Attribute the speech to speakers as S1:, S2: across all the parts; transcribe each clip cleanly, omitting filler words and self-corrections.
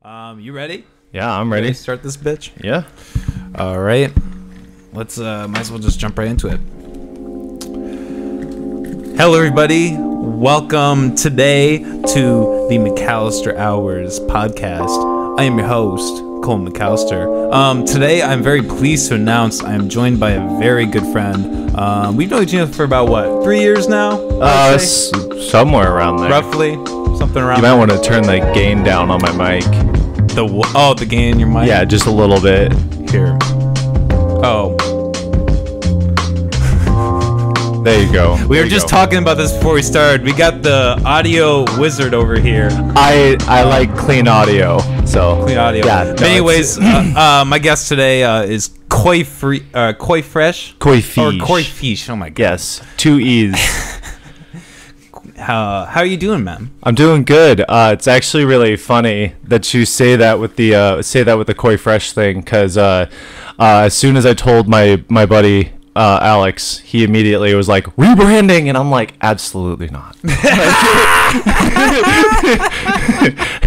S1: You ready?
S2: Yeah, I'm ready.
S1: Start this bitch?
S2: Yeah.
S1: All right. Let's, might as well just jump right into it. Hello, everybody. Welcome today to the McAllister Hours podcast. I am your host, Cole McAllister. Today, I'm very pleased to announce I am joined by a very good friend. We've known each other for about, what, 3 years now?
S2: Somewhere around there.
S1: Roughly. Something around
S2: You might want to turn the gain down on my mic.
S1: The gain in your mic?
S2: Yeah, just a little bit.
S1: Here. Oh.
S2: There you go.
S1: We were just talking about this before we started. We got the audio wizard over here.
S2: I like clean audio, so
S1: Clean audio.
S2: Yeah.
S1: But anyways, my guest today is Koi Fresh.
S2: Koi fish.
S1: Or Koi Fish. Oh my god.
S2: Yes, 2 E's.
S1: How are you doing, man?
S2: I'm doing good. It's actually really funny that you say that with the Koi Fresh thing, because as soon as I told my buddy Alex, he immediately was like, rebranding, and I'm like, absolutely not.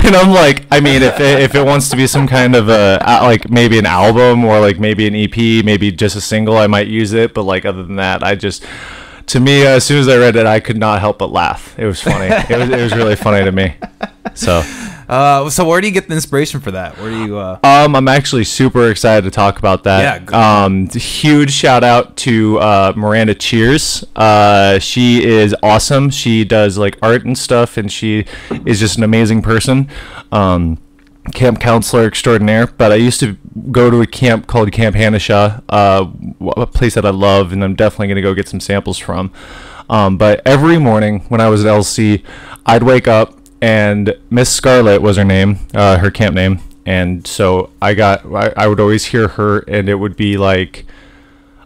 S2: And I'm like, I mean, if it wants to be some kind of like maybe an album or like maybe an EP, maybe just a single, I might use it, but like other than that, to me, as soon as I read it, I could not help but laugh. It was funny. It was really funny to me. So
S1: where do you get the inspiration for that? Where do you?
S2: I'm actually super excited to talk about that.
S1: Yeah.
S2: Huge shout out to Miranda Cheers. She is awesome. She does like art and stuff, and she is just an amazing person. Camp counselor extraordinaire, but I used to go to a camp called Camp Hanasha, a place that I love, and I'm definitely going to go get some samples from. But every morning when I was at LC, I'd wake up, and Miss Scarlett was her name, her camp name, and so I would always hear her, and it would be like,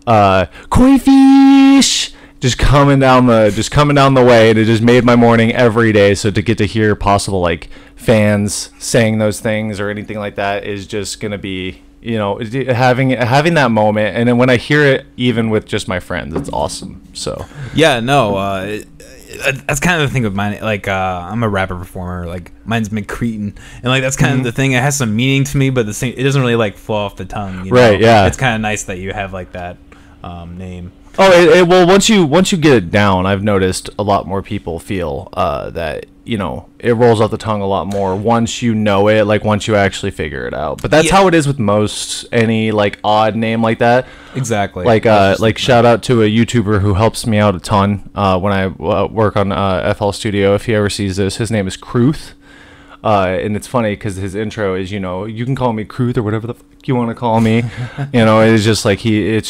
S2: Koi fish! Just coming down the way, and it just made my morning every day. So to get to hear possible like fans saying those things or anything like that is just gonna be, you know, having that moment. And then when I hear it, even with just my friends, it's awesome. So
S1: yeah, no, that's kind of the thing with mine. Like, I'm a rapper performer. Like, mine's McCretin, and like that's kind of the thing. It has some meaning to me, but the same, it doesn't really like flow off the tongue. You know?
S2: Right? Yeah.
S1: It's kind of nice that you have like that name.
S2: Oh, well, once you get it down, I've noticed a lot more people feel that, you know, it rolls off the tongue a lot more once you know it, like once you actually figure it out. But that's how it is with most any like odd name like that.
S1: Exactly.
S2: Like shout out to a YouTuber who helps me out a ton when I work on FL Studio. If he ever sees this, his name is Kruth. And it's funny because his intro is, you know, you can call me Kruth or whatever the fuck you want to call me. You know, it's just like he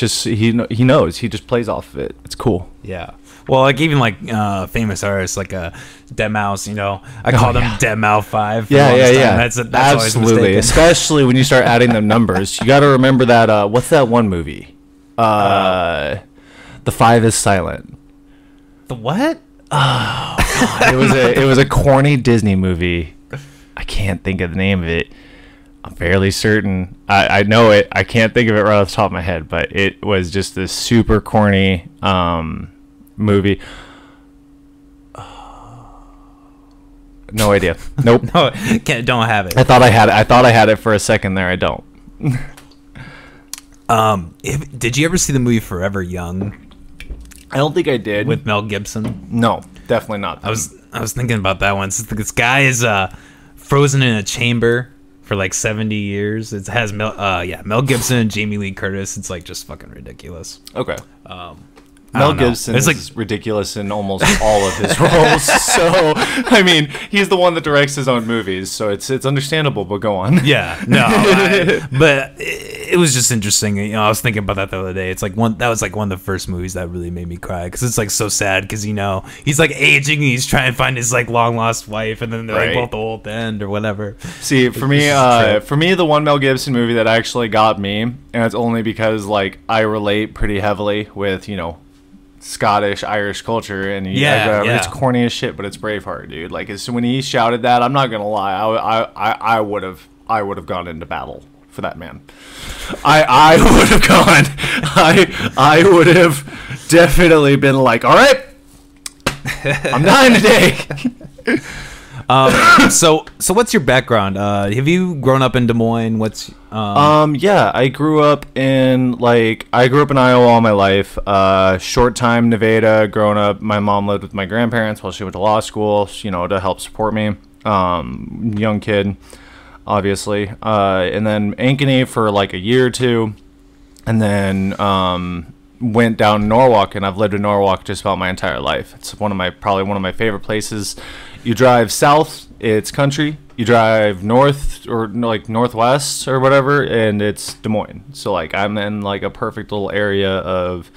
S2: knows. He just plays off of it. It's cool.
S1: Yeah. Well, like even like famous artists like Deadmau5, you know, I call them Deadmau5.
S2: Yeah.
S1: That's
S2: absolutely. Especially when you start adding them numbers. You got to remember that. What's that one movie? The 5 is Silent.
S1: The what?
S2: Oh, God. It was a corny Disney movie. I can't think of the name of it. I'm fairly certain. I know it. I can't think of it right off the top of my head, but it was just this super corny movie. No idea. Nope.
S1: No, don't have it.
S2: I thought I had it for a second there. I don't.
S1: Did you ever see the movie Forever Young?
S2: I don't think I did.
S1: With Mel Gibson?
S2: No, definitely not.
S1: I was thinking about that one. This guy is frozen in a chamber for like 70 years. It has Mel Gibson and Jamie Lee Curtis. It's like just fucking ridiculous.
S2: Okay.
S1: Mel
S2: Gibson is like ridiculous in almost all of his roles. So, I mean, he's the one that directs his own movies, so it's understandable, but go on.
S1: Yeah, no, but it was just interesting. You know, I was thinking about that the other day. It's like that was like one of the first movies that really made me cry because it's like so sad because, you know, he's like aging and he's trying to find his like long lost wife and then they're like both old and or whatever.
S2: See, for me, the one Mel Gibson movie that actually got me, and it's only because like I relate pretty heavily with, you know, Scottish Irish culture, and it's corny as shit, but it's Braveheart, dude. Like, when he shouted that, I'm not gonna lie, I would have gone into battle for that man. I would have gone. I would have definitely been like, all right, I'm dying today.
S1: So what's your background? Have you grown up in Des Moines?
S2: Yeah, I grew up in Iowa all my life. Short time Nevada. Growing up, my mom lived with my grandparents while she went to law school. To help support me. Young kid, obviously. And then Ankeny for like a year or two, and then went down to Norwalk, and I've lived in Norwalk just about my entire life. It's probably one of my favorite places. You drive south, it's country. You drive north or like northwest or whatever, and it's Des Moines. So like I'm in like a perfect little area of,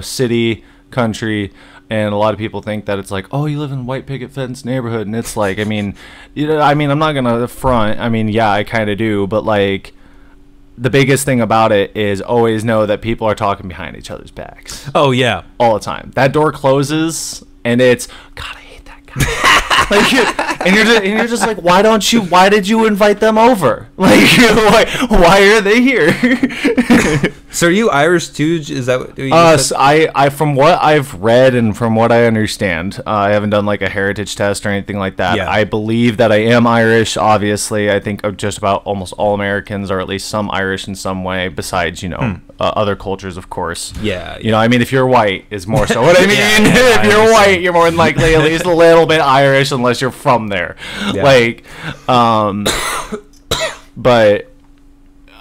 S2: city, country, and a lot of people think that it's like, oh, you live in white picket fence neighborhood, and it's like, I'm not gonna front. Yeah, I kind of do, but like, the biggest thing about it is always know that people are talking behind each other's backs.
S1: Oh yeah,
S2: all the time. That door closes, and it's God. I hate that guy. and you're just like, why did you invite them over? Like, why are they here?
S1: So are you Irish too? Is that what you
S2: so I from what I've read and from what I understand, I haven't done like a heritage test or anything like that.
S1: Yeah.
S2: I believe that I am Irish. Obviously, I think of just about almost all Americans are at least some Irish in some way, besides other cultures, of course.
S1: Yeah.
S2: If you're white, is more so what I mean.
S1: Yeah,
S2: if you're white, you're more than likely at least a little bit Irish, unless you're from there. Yeah. But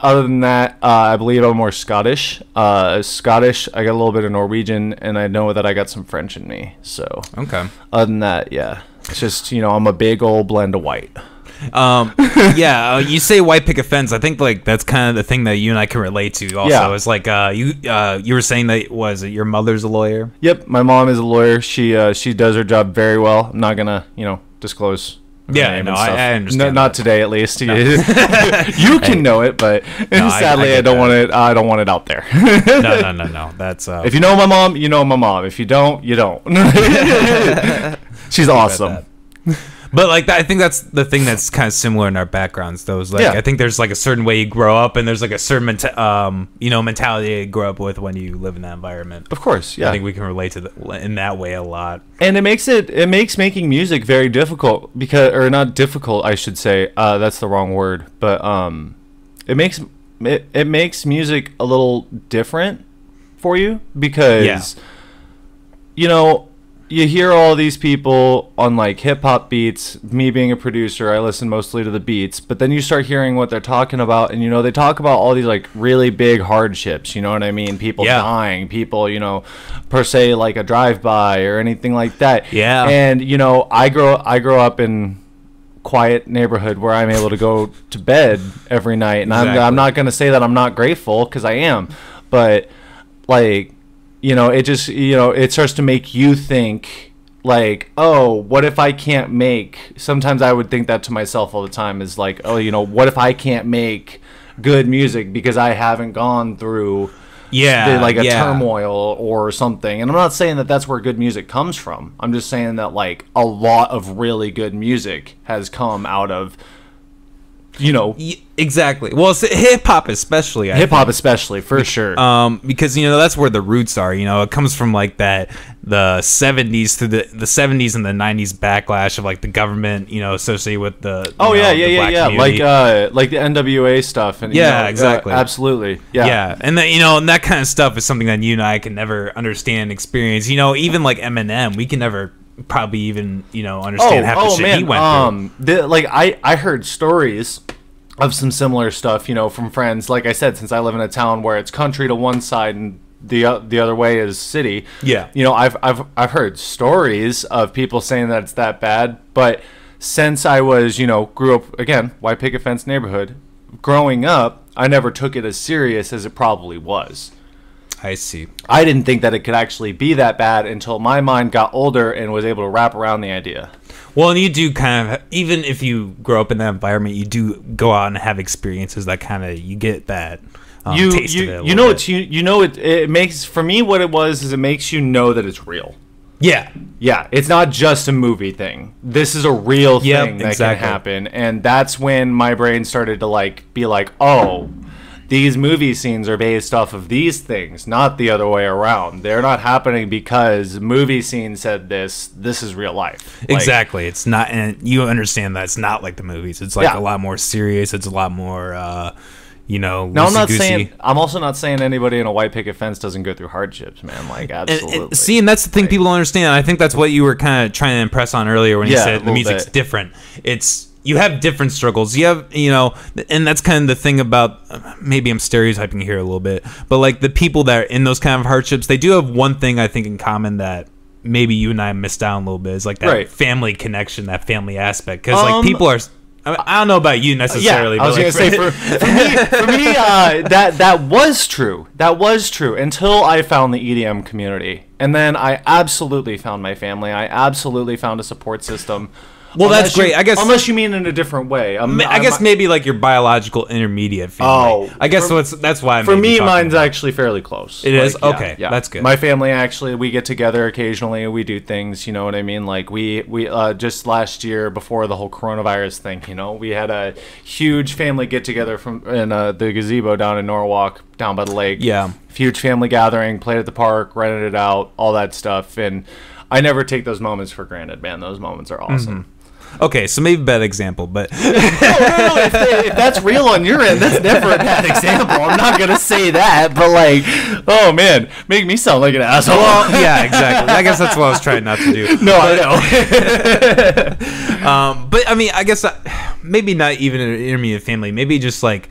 S2: other than that, I believe I'm more Scottish. Scottish, I got a little bit of Norwegian, and I know that I got some French in me. So
S1: okay.
S2: Other than that, yeah, it's just I'm a big old blend of white.
S1: You say white picket fence. I think like that's kind of the thing that you and I can relate to. Also,
S2: yeah.
S1: It's like you were saying that your mother's a lawyer.
S2: Yep, my mom is a lawyer. She does her job very well. I'm not gonna disclose.
S1: Yeah, no, I understand.
S2: Not today, at least. No. You can know it, but sadly, I don't want it. I don't want it out there.
S1: No. That's
S2: if you know my mom, you know my mom. If you don't, you don't. She's awesome.
S1: But like I think that's the thing that's kind of similar in our backgrounds. Though, is like I think there's like a certain way you grow up, and there's like a certain mentality you grow up with when you live in that environment.
S2: Of course, yeah.
S1: I think we can relate to in that way a lot.
S2: And it makes making music very difficult or not difficult, I should say. That's the wrong word, but it makes music a little different for you because you hear all these people on like hip hop beats. Me being a producer, I listen mostly to the beats, but then you start hearing what they're talking about, and they talk about all these like really big hardships. You know what I mean? People dying, people per se like a drive-by or anything like that.
S1: Yeah.
S2: And I grow up in quiet neighborhood where I'm able to go to bed every night, and exactly. I'm not gonna say that I'm not grateful, because I am, but like. It just, it starts to make you think, like, oh, what if I can't make... Sometimes I would think that to myself all the time, is like, oh, what if I can't make good music because I haven't gone through, a turmoil or something. And I'm not saying that that's where good music comes from. I'm just saying that, like, a lot of really good music has come out of...
S1: Exactly. Well, hip hop especially.
S2: Hip hop especially, for sure.
S1: Because that's where the roots are. It comes from like the 70s through the 70s and the 90s backlash of like the government, associated with the
S2: the black like the NWA stuff and
S1: exactly,
S2: absolutely,
S1: and that and that kind of stuff is something that you and I can never understand, experience. Even like Eminem, we can never. Probably even understand half the shit he went through.
S2: I heard stories of some similar stuff from friends. Like I said, since I live in a town where it's country to one side and the other way is city.
S1: Yeah,
S2: I've heard stories of people saying that it's that bad. But since I was grew up again white picket fence neighborhood, growing up, I never took it as serious as it probably was.
S1: I see.
S2: I didn't think that it could actually be that bad until my mind got older and was able to wrap around the idea.
S1: Well, and you do kind of, even if you grow up in that environment, you do go out and have experiences that kind of, you get that taste of it.
S2: It makes, for me, what it was is it makes you know that it's real.
S1: Yeah.
S2: Yeah, it's not just a movie thing. This is a real thing that can happen. And that's when my brain started to be like, oh, these movie scenes are based off of these things, not the other way around. They're not happening because movie scene said this. This is real life. Like,
S1: Exactly. It's not, and you understand that it's not like the movies. It's like
S2: Yeah.
S1: a lot more serious. It's a lot more,
S2: No, I'm not
S1: loosey-goosey.
S2: saying. I'm also not saying anybody in a white picket fence doesn't go through hardships, man. Like, absolutely.
S1: And see, and that's the thing people don't understand. I think that's what you were kind of trying to impress on earlier when you
S2: Yeah, a
S1: said the
S2: little
S1: music's
S2: bit.
S1: different. You have different struggles. You have, and that's kind of the thing about, maybe I'm stereotyping here a little bit, but like the people that are in those kind of hardships, they do have one thing I think in common that maybe you and I missed out on a little bit, is like that
S2: Right.
S1: family connection, that family aspect. Because like people are, I don't know about you necessarily.
S2: Yeah, I was
S1: but
S2: gonna say for me, that was true. That was true until I found the EDM community, and then I absolutely found my family. I absolutely found a support system.
S1: Well, that's
S2: Unless you-
S1: great. I guess
S2: unless you mean in a different way.
S1: I guess maybe like your biological intermediate family.
S2: Oh,
S1: I guess that's why.
S2: For me, mine's actually fairly close.
S1: It is?
S2: yeah,
S1: Okay, that's good.
S2: My family, actually, we get together occasionally. We do things, you know what I mean? Like we just last year, before the whole coronavirus thing, we had a huge family get together in the gazebo down in Norwalk, down by the lake.
S1: Yeah.
S2: Huge family gathering, played at the park, rented it out, all that stuff. And I never take those moments for granted, man. Those moments are awesome.
S1: Okay, so maybe a bad example, but
S2: No, if that's real on your end, that's never a bad example. I'm not gonna say that, but like, oh man, make me sound like an asshole.
S1: well, yeah, exactly. I guess that's what I was trying not to do.
S2: No, I know.
S1: But I mean, I guess maybe not even an intermediate family. Maybe just like,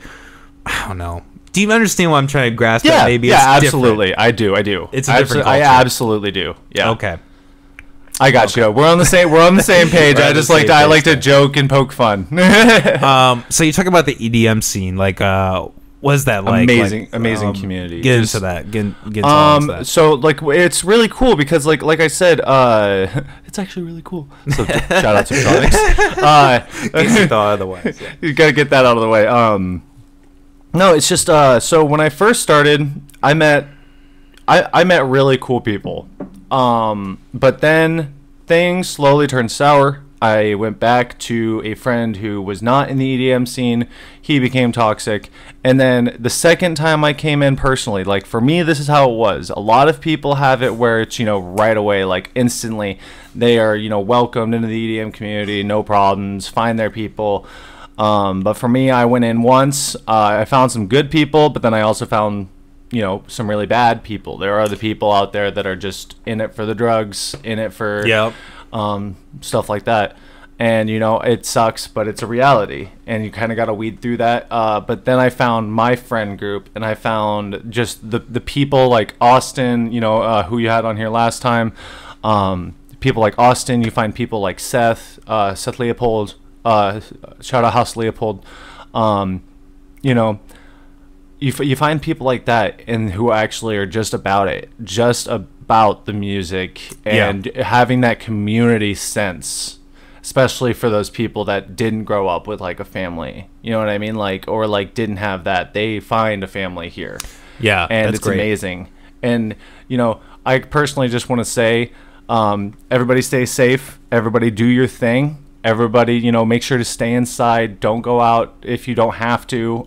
S1: I don't know. Do you understand what I'm trying to grasp?
S2: Yeah,
S1: That maybe
S2: yeah,
S1: it's
S2: absolutely.
S1: different?
S2: I do.
S1: It's a different
S2: I
S1: culture.
S2: absolutely do. Yeah.
S1: Okay.
S2: I got you. We're on the same. We're on the same page.
S1: We're on
S2: I
S1: the
S2: just like
S1: same
S2: to. I
S1: page
S2: like to
S1: there.
S2: joke and poke fun.
S1: So you talk about the EDM scene, like, what is that like?
S2: Amazing-
S1: Like,
S2: amazing community.
S1: Get
S2: Just-
S1: into that. Get into all that.
S2: So like it's really cool because like I said, it's actually really cool. So shout out to Tronics.
S1: In case you thought otherwise. Yeah.
S2: You gotta get that out of the way. No, it's just so when I first started, I met really cool people. But then things slowly turned sour. I went back to a friend who was not in the EDM scene. He became toxic. And then the second time I came in personally, like for me, this is how it was. A lot of people have it where it's, right away, like instantly they are, welcomed into the EDM community, no problems, find their people. But for me, I went in once. I found some good people, but then I also found some really bad people. There are other people out there that are just in it for the drugs, in it for
S1: Yep.
S2: stuff like that. And it sucks, but it's a reality, and you kind of got to weed through that. But then I found my friend group, and I found just the people like Austin, who you had on here last time. People like Austin. You find people like Seth Leopold. Shout out House Leopold. You find people like that and who actually are just about it, just about the music and having that community sense, especially for those people that didn't grow up with like a family, you know what I mean? Like, or like didn't have that. They find a family here.
S1: Yeah,
S2: And
S1: that's
S2: it's
S1: great.
S2: amazing. And, I personally just want to say, everybody stay safe. Everybody do your thing. Everybody, make sure to stay inside. Don't go out if you don't have to.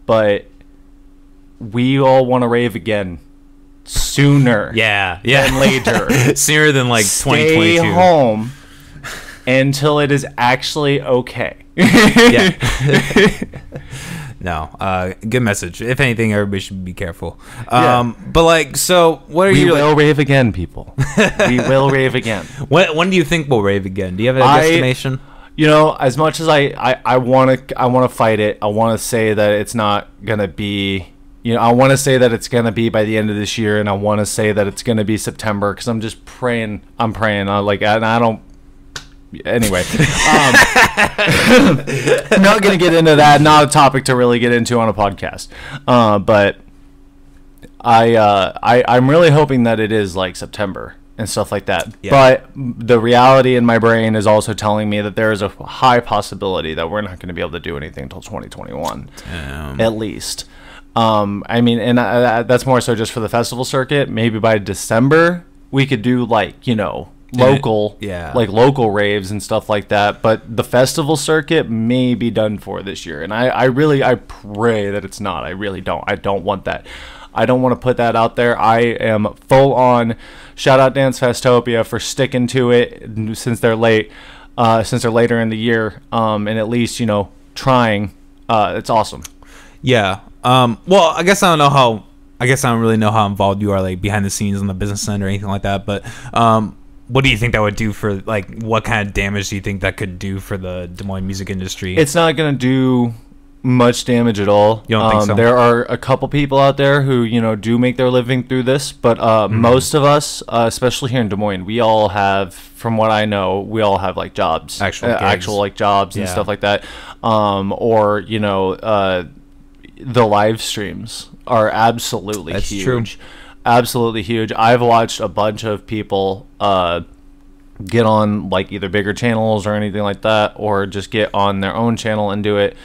S2: But we all want to rave again sooner
S1: Yeah,
S2: than later.
S1: Sooner than like
S2: Stay
S1: 2022.
S2: home until it is actually okay.
S1: Yeah. No, good message. If anything, everybody should be careful. But like, so what are
S2: We
S1: you?
S2: will rave again, people. We will rave again.
S1: When do you think we'll rave again? Do you have an
S2: I-
S1: estimation?
S2: As much as I want to fight it, I want to say that it's not gonna be. I want to say that it's gonna be by the end of this year, and I want to say that it's gonna be September because I'm just praying. I'm praying. And I don't. Anyway, I'm not gonna get into that. Not a topic to really get into on a podcast. But I'm really hoping that it is like September and stuff like that.
S1: Yeah.
S2: But the reality in my brain is also telling me that there is a high possibility that we're not going to be able to do anything until 2021, at least. That's more so just for the festival circuit. Maybe by December we could do like local,
S1: yeah,
S2: like local raves and stuff like that. But the festival circuit may be done for this year, and I pray that it's not. I really don't. I don't want that. I don't want to put that out there. I am full on. Shout out Dance Festopia for sticking to it since they're late, since they're later in the year, and at least trying. It's awesome.
S1: Yeah. Well, I guess I don't really know how involved you are, like behind the scenes on the business end or anything like that. But what do you think that would do for, like, what kind of damage do you think that could do for the Des Moines music industry?
S2: It's not going to do much damage at all.
S1: You don't think so?
S2: There are a couple people out there who do make their living through this, but most of us, especially here in Des Moines, we all have, from what I know, like jobs, actual like jobs and stuff like that, or the live streams are absolutely huge. True. Absolutely huge. I've watched a bunch of people get on like either bigger channels or anything like that, or just get on their own channel and do it.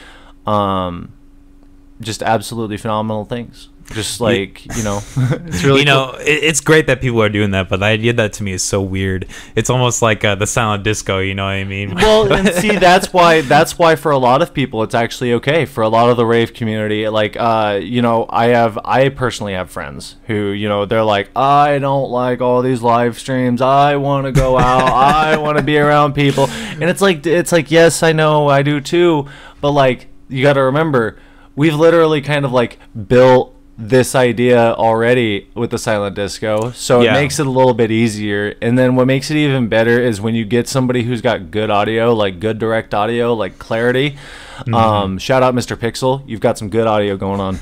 S2: Just absolutely phenomenal things. Just like, it's really cool.
S1: It's great that people are doing that, but the idea that to me is so weird. It's almost like the silent disco, you know what I mean?
S2: Well, and see, that's why for a lot of people it's actually okay. For a lot of the rave community, like I personally have friends who, they're like, I don't like all these live streams. I want to go out. I want to be around people. And it's like, yes, I know, I do too, but like, you got to remember, we've literally kind of like built this idea already with the silent disco, so it makes it a little bit easier. And then what makes it even better is when you get somebody who's got good audio, like good direct audio, like clarity. Shout out Mr. Pixel, you've got some good audio going on.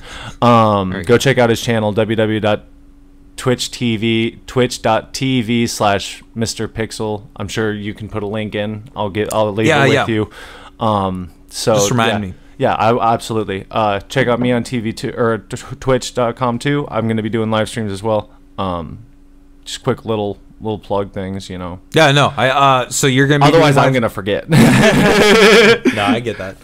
S2: Go check out his channel, twitch.tv/Mr. Pixel. I'm sure you can put a link in. I'll leave it with you. So
S1: just remind me.
S2: Yeah, absolutely. Check out me on TV2 or Twitch.com too. I'm going to be doing live streams as well. Just quick little plug things,
S1: Yeah, no. So you're going to be.
S2: Otherwise, I'm going to forget.
S1: No, I get that.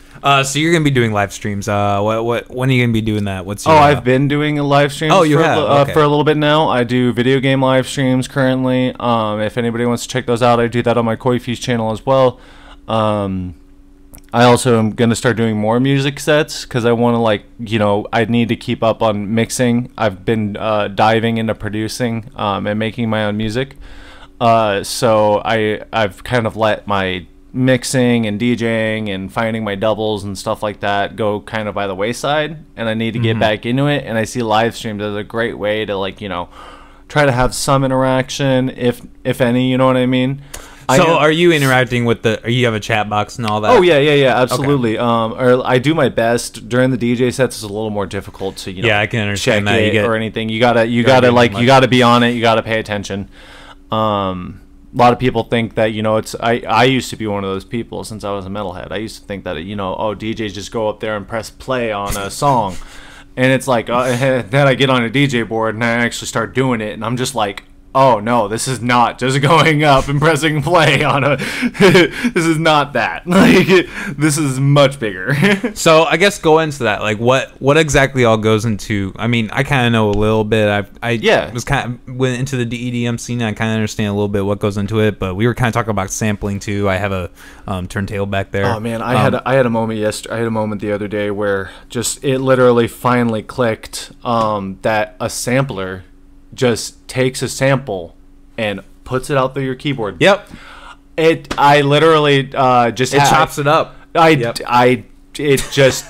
S1: So you're going to be doing live streams. When are you going to be doing that?
S2: I've been doing live streams.
S1: Oh, you have?
S2: For a little bit now. I do video game live streams currently. If anybody wants to check those out, I do that on my Koi Feast channel as well. I also am going to start doing more music sets because I want to, I need to keep up on mixing. I've been diving into producing and making my own music. So I've kind of let my mixing and DJing and finding my doubles and stuff like that go kind of by the wayside, and I need to get back into it. And I see live streams as a great way to try to have some interaction, if any, you know what I mean?
S1: So are you interacting with you have a chat box and all that?
S2: Oh yeah, absolutely. Okay. Or I do my best during the DJ sets. It's a little more difficult to
S1: I can understand that.
S2: Or anything. You gotta be on it. You gotta pay attention. A lot of people think that it's. I used to be one of those people since I was a metalhead. I used to think that DJs just go up there and press play on a song, and it's like then I get on a DJ board and I actually start doing it, and I'm just like, oh no, this is not just going up and pressing play on a this is not that. This is much bigger.
S1: So I guess go into that. Like what exactly all goes into, I mean, I kind of know a little bit. I was kind of went into the DEDM scene, and I kind of understand a little bit what goes into it, but we were kind of talking about sampling too. I have a turntable back there.
S2: Oh man, I had a moment yesterday. I had a moment the other day where just it literally finally clicked that a sampler just takes a sample and puts it out through your keyboard.
S1: Yep.
S2: I literally just
S1: chops it up.
S2: It just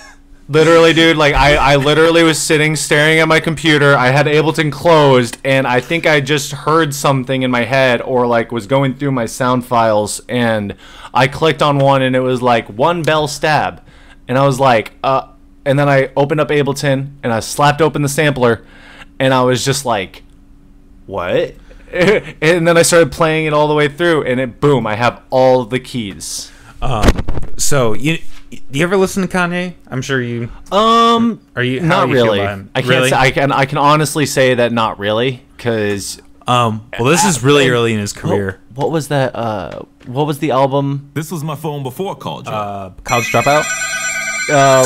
S2: literally, dude, like I literally was sitting staring at my computer. I had Ableton closed, and I think I just heard something in my head, or like was going through my sound files, and I clicked on one, and it was like one bell stab, and I was like, and then I opened up Ableton and I slapped open the sampler, and I was just like, what? And then I started playing it all the way through, and boom, I have all the keys.
S1: So do you ever listen to Kanye? I'm sure you. Are you?
S2: Not really. I can't say. I can honestly say that not really, because.
S1: Well, this is really early in his career.
S2: What was that? What was the album?
S3: This was my phone before College Dropout.
S1: College Dropout.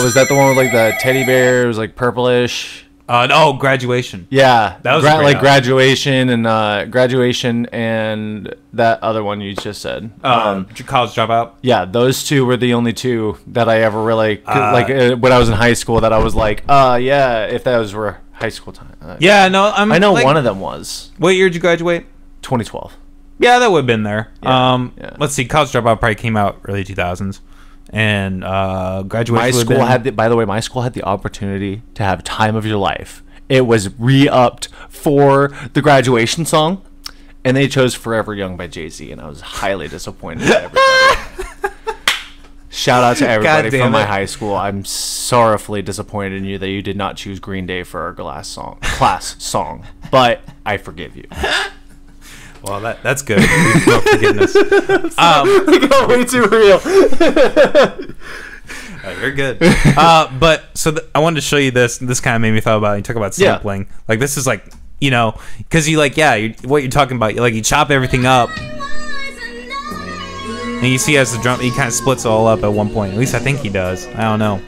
S2: Was that the one with like the teddy bear? It was like purplish.
S1: Oh, Graduation.
S2: Yeah,
S1: That was a great album.
S2: Graduation and that other one you just said.
S1: College Dropout.
S2: Yeah, those two were the only two that I ever really when I was in high school that I was like, yeah, if those were high school time.
S1: Yeah, no,
S2: I know one of them was
S1: What year did you graduate?
S2: 2012.
S1: Yeah, that would have been there.
S2: Yeah, yeah.
S1: Let's see. College Dropout probably came out early 2000s, and Graduation.
S2: My school by the way, my school had the opportunity to have Time of Your Life. It was re-upped for the Graduation song, and they chose Forever Young by Jay-Z, and I was highly disappointed in everybody. Shout out to everybody from my high school. I'm sorrowfully disappointed in you that you did not choose Green Day for our class song, but I forgive you.
S1: Well, that's good. No forgiveness.
S2: We got way too real.
S1: You're good. But so I wanted to show you this. This kind of made me thought about it. You talk about sampling. Yeah. Like this is like, you know, because you like, what you're talking about. You chop everything up, and you see as the drum, he kind of splits it all up at one point. At least I think he does. I don't know.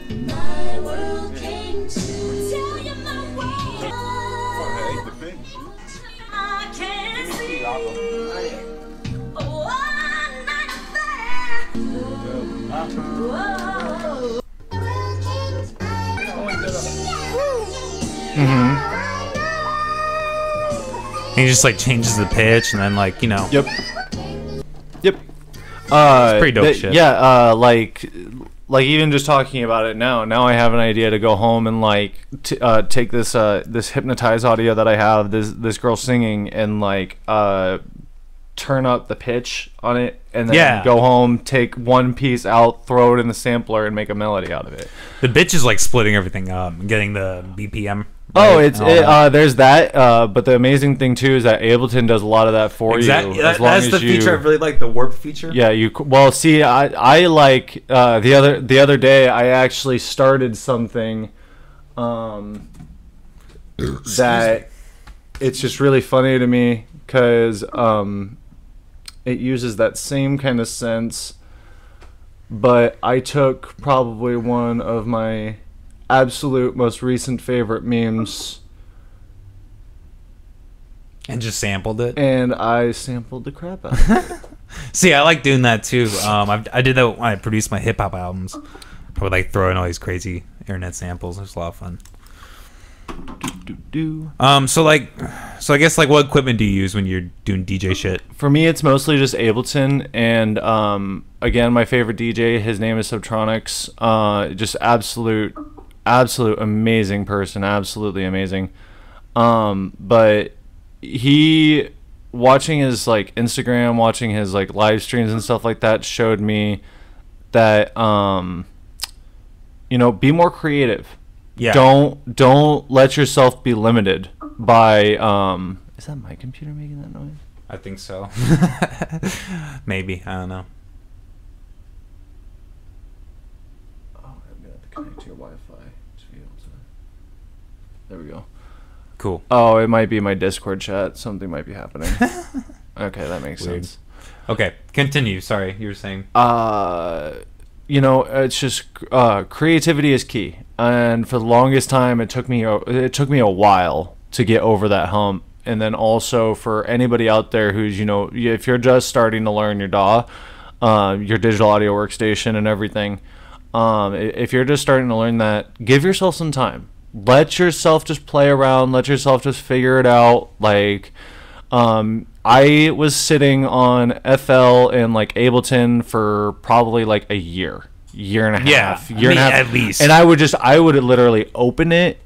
S1: And he just like changes the pitch and then like, you know.
S2: Yep.
S1: It's pretty dope shit.
S2: Yeah, like even just talking about it now I have an idea to go home and like take this this hypnotized audio that I have, this girl singing, and like turn up the pitch on it, and then go home, take one piece out, throw it in the sampler, and make a melody out of it.
S1: The bitch is like splitting everything up and getting the BPM.
S2: Oh, there's that. But the amazing thing too is that Ableton does a lot of that for you.
S1: That's the feature I really like, the warp feature.
S2: Yeah, see, I like the other day I actually started something that it's just really funny to me because it uses that same kind of sense, but I took probably one of my absolute most recent favorite memes
S1: and just sampled it,
S2: and I sampled the crap out of it.
S1: See, I like doing that too. I did that when I produced my hip hop albums. I would like throw in all these crazy internet samples. It was a lot of fun. So I guess like what equipment do you use when you're doing DJ shit?
S2: For me, it's mostly just Ableton, and again, my favorite DJ, his name is Subtronics. Just absolute amazing person, absolutely amazing. But he, watching his like Instagram, watching his like live streams and stuff like that, showed me that you know, be more creative. Yeah. Don't let yourself be limited by is that my computer making that noise?
S1: I think so. Maybe, I don't know.
S2: Oh, I'm gonna have to connect to your Wi-Fi to be able to. There we go.
S1: Cool.
S2: Oh, it might be my Discord chat. Something might be happening. Okay, that makes sense.
S1: Okay, continue. Sorry, you were saying.
S2: You know, it's just creativity is key, and for the longest time, it took me a while to get over that hump. And then also for anybody out there who's, you know, if you're just starting to learn your DAW, your digital audio workstation and everything, if you're just starting to learn that, give yourself some time. Let yourself just play around. Let yourself just figure it out. Like, I was sitting on FL and like Ableton for probably like a year and a half, year and a half
S1: at least.
S2: And I would literally open it,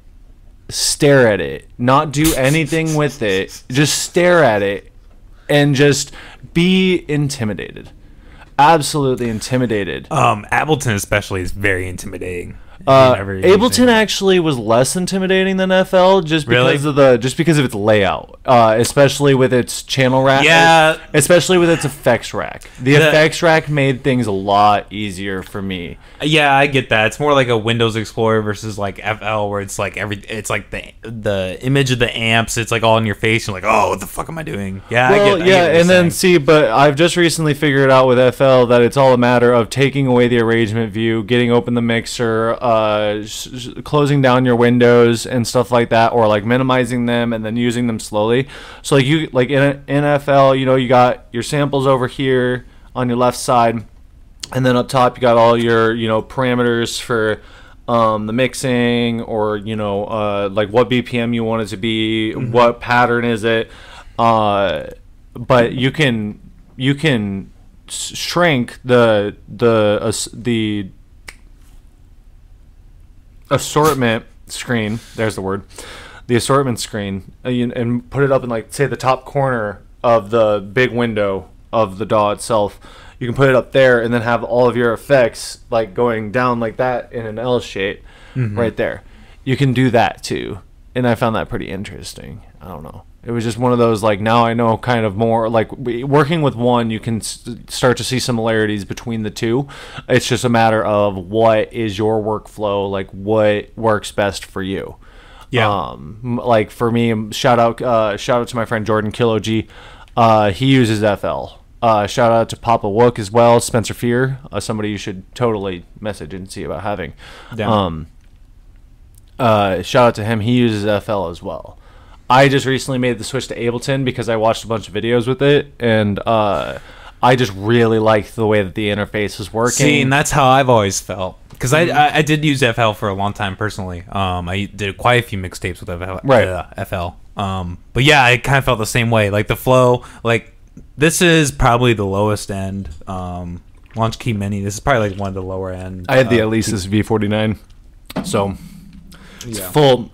S2: stare at it, not do anything with it, just stare at it, and just be intimidated. Absolutely intimidated.
S1: Ableton especially is very intimidating.
S2: Ableton actually was less intimidating than FL just because of its layout, especially with its channel rack.
S1: Yeah,
S2: especially with its effects rack. The effects rack made things a lot easier for me.
S1: Yeah, I get that. It's more like a Windows Explorer versus like FL, where it's like it's like the image of the amps. It's like all in your face. You're like, oh, what the fuck am I doing? Yeah,
S2: well,
S1: I get
S2: and then but I've just recently figured out with FL that it's all a matter of taking away the arrangement view, getting open the mixer. closing down your windows and stuff like that, or like minimizing them and then using them slowly. So like you like in NFL, you know, you got your samples over here on your left side, and then up top you got all your, you know, parameters for the mixing, or, you know, like what BPM you want it to be, what pattern is it, but you can shrink the assortment screen. There's the word. The assortment screen, and put it up in, like, say, the top corner of the big window of the DAW itself. You can put it up there and then have all of your effects like going down like that in an L shape right there. You can do that too, and I found that pretty interesting. I don't know. It was just one of those, like, now I know kind of more, like, working with one, you can start to see similarities between the two. It's just a matter of what is your workflow, like what works best for you.
S1: Yeah.
S2: Like for me, shout out to my friend Jordan Kilo G. He uses FL. Shout out to Papa Wook as well, Spencer Fear, somebody you should totally message and see about having.
S1: Yeah.
S2: Shout out to him. He uses FL as well. I just recently made the switch to Ableton because I watched a bunch of videos with it, and I just really liked the way that the interface was working.
S1: See, and that's how I've always felt. Because I did use FL for a long time personally. I did quite a few mixtapes with FL.
S2: Right.
S1: FL. But yeah, I kind of felt the same way. Like the flow, like this is probably the lowest end. Launch Key Mini. This is probably like one of the lower end.
S2: I had the Alesis V49, so it's
S1: Yeah.
S2: full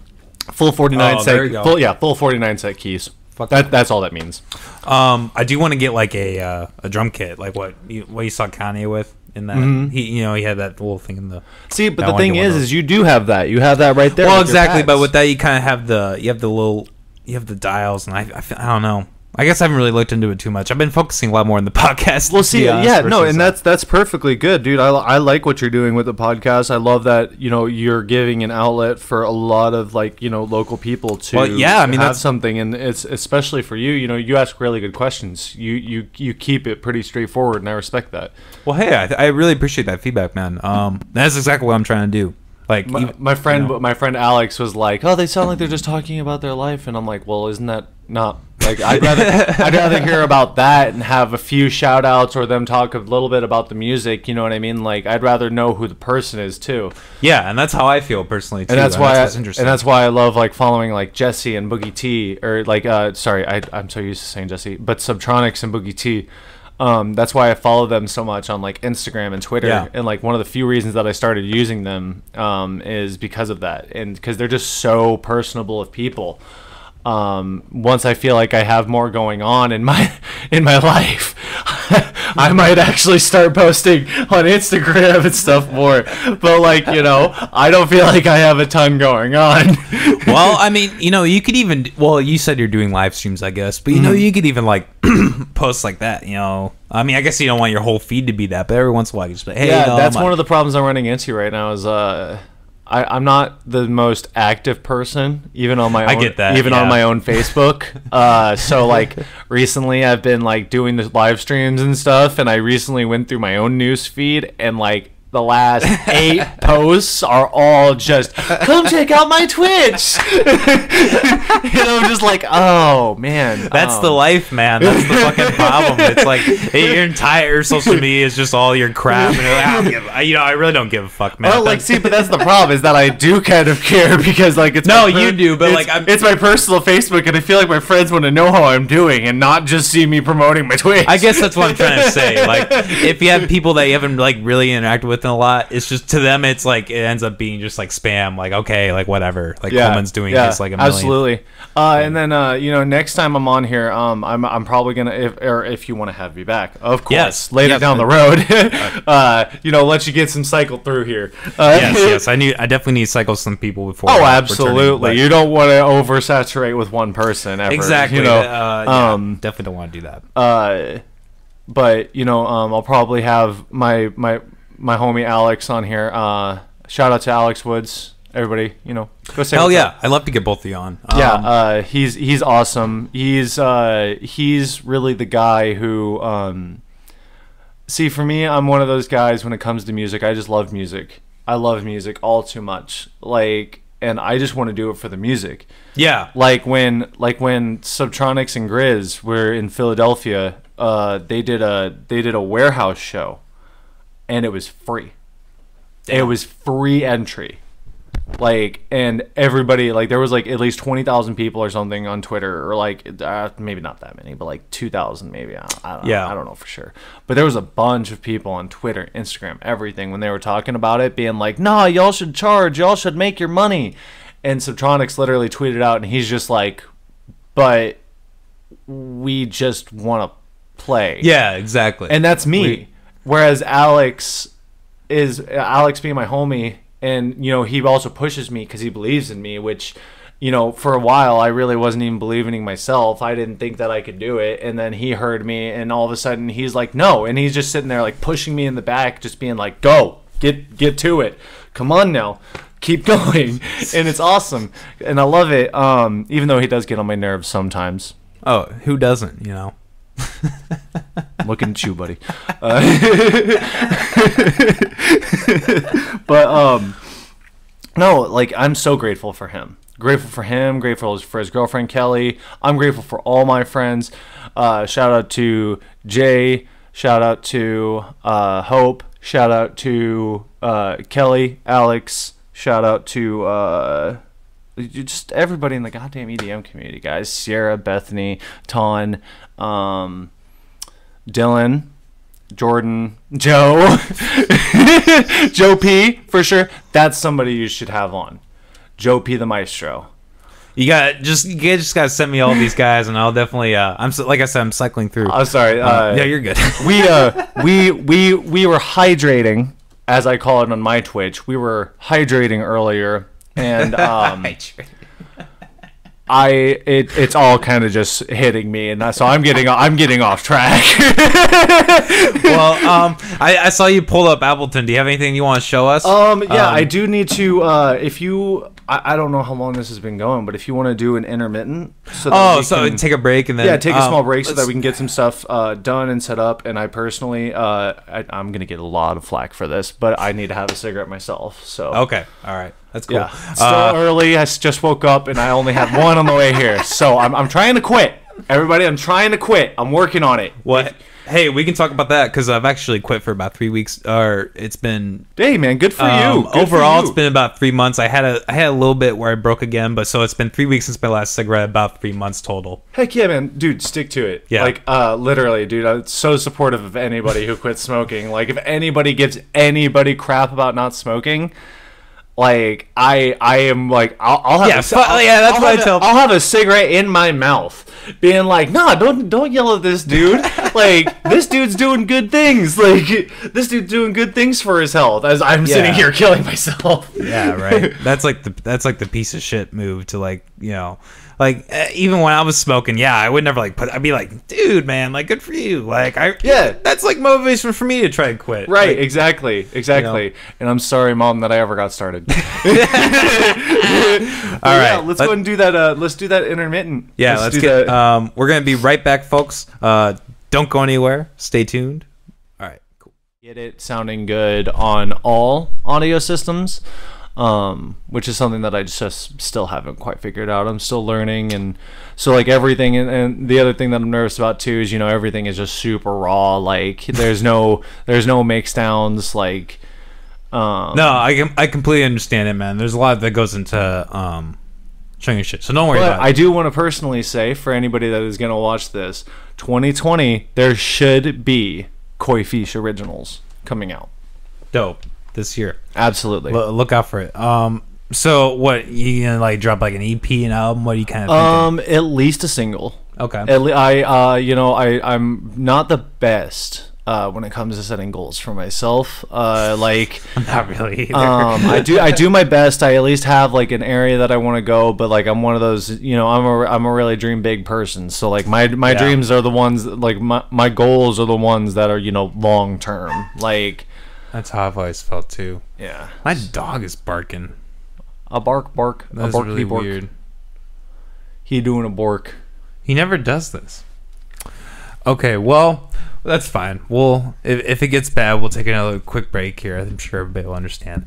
S2: 49
S1: there you go.
S2: set. Full 49 set keys. That's all that means.
S1: I do want to get like a drum kit, like what you saw Kanye with in that. He had that little thing in the.
S2: See, but
S1: I
S2: the
S1: wanna
S2: thing
S1: get one of
S2: is
S1: those.
S2: you do have that. You have that right there.
S1: Well,
S2: with your
S1: exactly, but
S2: pads.
S1: with that you kind of have the dials, and I don't know. I guess I haven't really looked into it too much. I've been focusing a lot more on the podcast.
S2: Well, see,
S1: to be honest,
S2: yeah, no,
S1: versus,
S2: and that's perfectly good, dude. I like what you're doing with the podcast. I love that, you know, you're giving an outlet for a lot of, like, you know, local people to
S1: Well, yeah, I mean,
S2: have
S1: that's
S2: something, and it's especially for you. You know, you ask really good questions. You keep it pretty straightforward, and I respect that.
S1: Well, hey, I really appreciate that feedback, man. That's exactly what I'm trying to do. Like
S2: My friend Alex was like, "Oh, they sound like they're just talking about their life," and I'm like, "Well, isn't that not like I'd rather hear about that and have a few shout outs or them talk a little bit about the music, you know what I mean? Like I'd rather know who the person is too."
S1: Yeah, and that's how I feel personally too.
S2: And that's why
S1: what's interesting.
S2: and that's why I love like following like Jesse and Boogie T, or like sorry, I'm so used to saying Jesse, but Subtronics and Boogie T. That's why I follow them so much on like Instagram and Twitter.
S1: Yeah.
S2: And like one of the few reasons that I started using them is because of that, and because they're just so personable of people. Once I feel like I have more going on in my life, I might actually start posting on Instagram and stuff more. But like, you know, I don't feel like I have a ton going on.
S1: Well, I mean, you know, you could even. Well, you said you're doing live streams, I guess, but you know, you could even like post like that. You know, I mean, I guess you don't want your whole feed to be that, but every once in a while, you just be like, hey,
S2: Yeah,
S1: you know,
S2: that's one of the problems I'm running into right now. Is I'm not the most active person, even on my own.
S1: I get that,
S2: even
S1: yeah.
S2: on my own Facebook. So like recently, I've been like doing the live streams and stuff, and I recently went through my own news feed, and like the last 8 posts are all just come check out my Twitch. And I'm just like, oh man,
S1: That's the life, man. That's the fucking problem. It's like hey, your entire social media is just all your crap. And you're like, I really don't give a fuck, man.
S2: Well, like, see, but that's the problem is that I do kind of care because, like, it's
S1: No,
S2: my
S1: you do, but,
S2: it's-
S1: like,
S2: it's my personal Facebook, and I feel like my friends want to know how I'm doing and not just see me promoting my Twitch.
S1: I guess that's what I'm trying to say. Like, if you have people that you haven't like really interacted with in a lot, it's just to them, it's like it ends up being just like spam. Like, okay, like whatever. Like Coleman's doing this like a million.
S2: absolutely. And then you know, next time I'm on here, I'm probably gonna if you want to have me back, of course,
S1: Yes.
S2: later
S1: Yes.
S2: down the road, you know, let you get some cycle through here.
S1: Yes. I definitely need to cycle some people before.
S2: Oh,
S1: returning,
S2: absolutely.
S1: but-
S2: You don't want to oversaturate with one person ever.
S1: exactly.
S2: You know,
S1: yeah, definitely don't want to do that.
S2: But you know, I'll probably have my homie Alex on here. Shout out to Alex Woods, everybody. You know, go say
S1: Hell
S2: what's
S1: yeah,
S2: up.
S1: I'd love to get both of you on.
S2: He's awesome. He's really the guy who see, for me, I'm one of those guys when it comes to music. I just love music. I love music all too much. Like, and I just want to do it for the music.
S1: Yeah.
S2: Like when Subtronics and Grizz were in Philadelphia, they did a warehouse show, and it was free. Damn. It was free entry. Like, and everybody, like, there was like at least 20,000 people or something on Twitter, or like maybe not that many, but like 2,000 maybe. I don't know. I don't know for sure. But there was a bunch of people on Twitter, Instagram, everything, when they were talking about it, being like, "Nah, y'all should charge. Y'all should make your money." And Subtronics literally tweeted out, and he's just like, "But we just want to play."
S1: Yeah, exactly.
S2: And that's me. Whereas Alex being my homie. And, you know, he also pushes me because he believes in me, which, you know, for a while I really wasn't even believing in myself. I didn't think that I could do it. And then he heard me, and all of a sudden he's like, "No." And he's just sitting there like pushing me in the back, just being like, "Go, get to it. Come on now. Keep going." And it's awesome. And I love it. Even though he does get on my nerves sometimes.
S1: Oh, who doesn't, you know?
S2: Looking at you, buddy. But no, like, I'm so grateful for him. Grateful for him. Grateful for his girlfriend Kelly. I'm grateful for all my friends. Shout out to Jay. Shout out to Hope. Shout out to Kelly, Alex. Shout out to just everybody in the goddamn EDM community, guys. Sierra, Bethany, Ton, Dylan, Jordan, Joe, Joe P, for sure. That's somebody you should have on. Joe P, the maestro.
S1: You just gotta send me all these guys, and I'll definitely. Like I said, I'm cycling through.
S2: I'm sorry.
S1: Yeah, you're good.
S2: we were hydrating, as I call it on my Twitch. We were hydrating earlier, and it's all kind of just hitting me, and so I'm getting off track.
S1: Well, I saw you pull up Appleton. Do you have anything you want to show us?
S2: I do need to. If you, I don't know how long this has been going, but if you want to do an intermittent,
S1: so take a break and then
S2: take a small break so that we can get some stuff done and set up. And I personally, I'm gonna get a lot of flack for this, but I need to have a cigarette myself. So
S1: okay, all right. That's cool.
S2: Yeah, it's still early. I just woke up and I only had one on the way here. So I'm trying to quit. Everybody, I'm trying to quit. I'm working on it.
S1: What? Hey, we can talk about that because I've actually quit for about 3 weeks. Or it's been.
S2: Hey, man, good for you. Good
S1: overall,
S2: for you.
S1: It's been about 3 months. I had a little bit where I broke again, but so it's been 3 weeks since my last cigarette. About 3 months total.
S2: Heck yeah, man, dude, stick to it.
S1: Yeah,
S2: like literally, dude, I'm so supportive of anybody who quits smoking. Like, if anybody gives anybody crap about not smoking. Like, I am like, I'll have that's what I tell. I'll have a cigarette in my mouth, being like, "Nah, don't yell at this dude. Like, this dude's doing good things. Like, this dude's doing good things for his health." As I'm sitting here killing myself.
S1: Yeah, right. That's like the piece of shit move to, like, you know. Like, even when I was smoking, I would never I'd be like, "Dude, man, like, good for you." Like, that's like motivation for me to try and quit.
S2: Right,
S1: like,
S2: exactly. You know? And I'm sorry, Mom, that I ever got started. All
S1: right,
S2: let's go and do that. Let's do that intermittent.
S1: Yeah, let's get. We're gonna be right back, folks. Don't go anywhere. Stay tuned. All right, cool.
S2: Get it sounding good on all audio systems. Which is something that I just still haven't quite figured out. I'm still learning, and so like everything, and the other thing that I'm nervous about too is, you know, everything is just super raw. Like, there's no mix downs. Like,
S1: no, I completely understand it, man. There's a lot that goes into showing your shit, so don't worry about it.
S2: I do want to personally say, for anybody that is gonna watch this, 2020, there should be Koi Fish originals coming out.
S1: Dope. This year,
S2: absolutely.
S1: Look out for it. So what, you gonna like drop like an EP, an album? What are you kind of thinking?
S2: At least a single.
S1: Okay.
S2: I'm not the best when it comes to setting goals for myself. Like,
S1: I'm not really either.
S2: I do my best. I at least have like an area that I want to go, but like, I'm one of those, you know, I'm a really dream big person. So like my dreams are the ones, like my goals are the ones that are, you know, long term. Like,
S1: that's how I've always felt too.
S2: Yeah.
S1: My dog is barking.
S2: A bark.
S1: That's
S2: a bark,
S1: really weird.
S2: He doing a bark.
S1: He never does this. Okay, well, That's fine. Well, if it gets bad, we'll take another quick break here. I'm sure everybody will understand.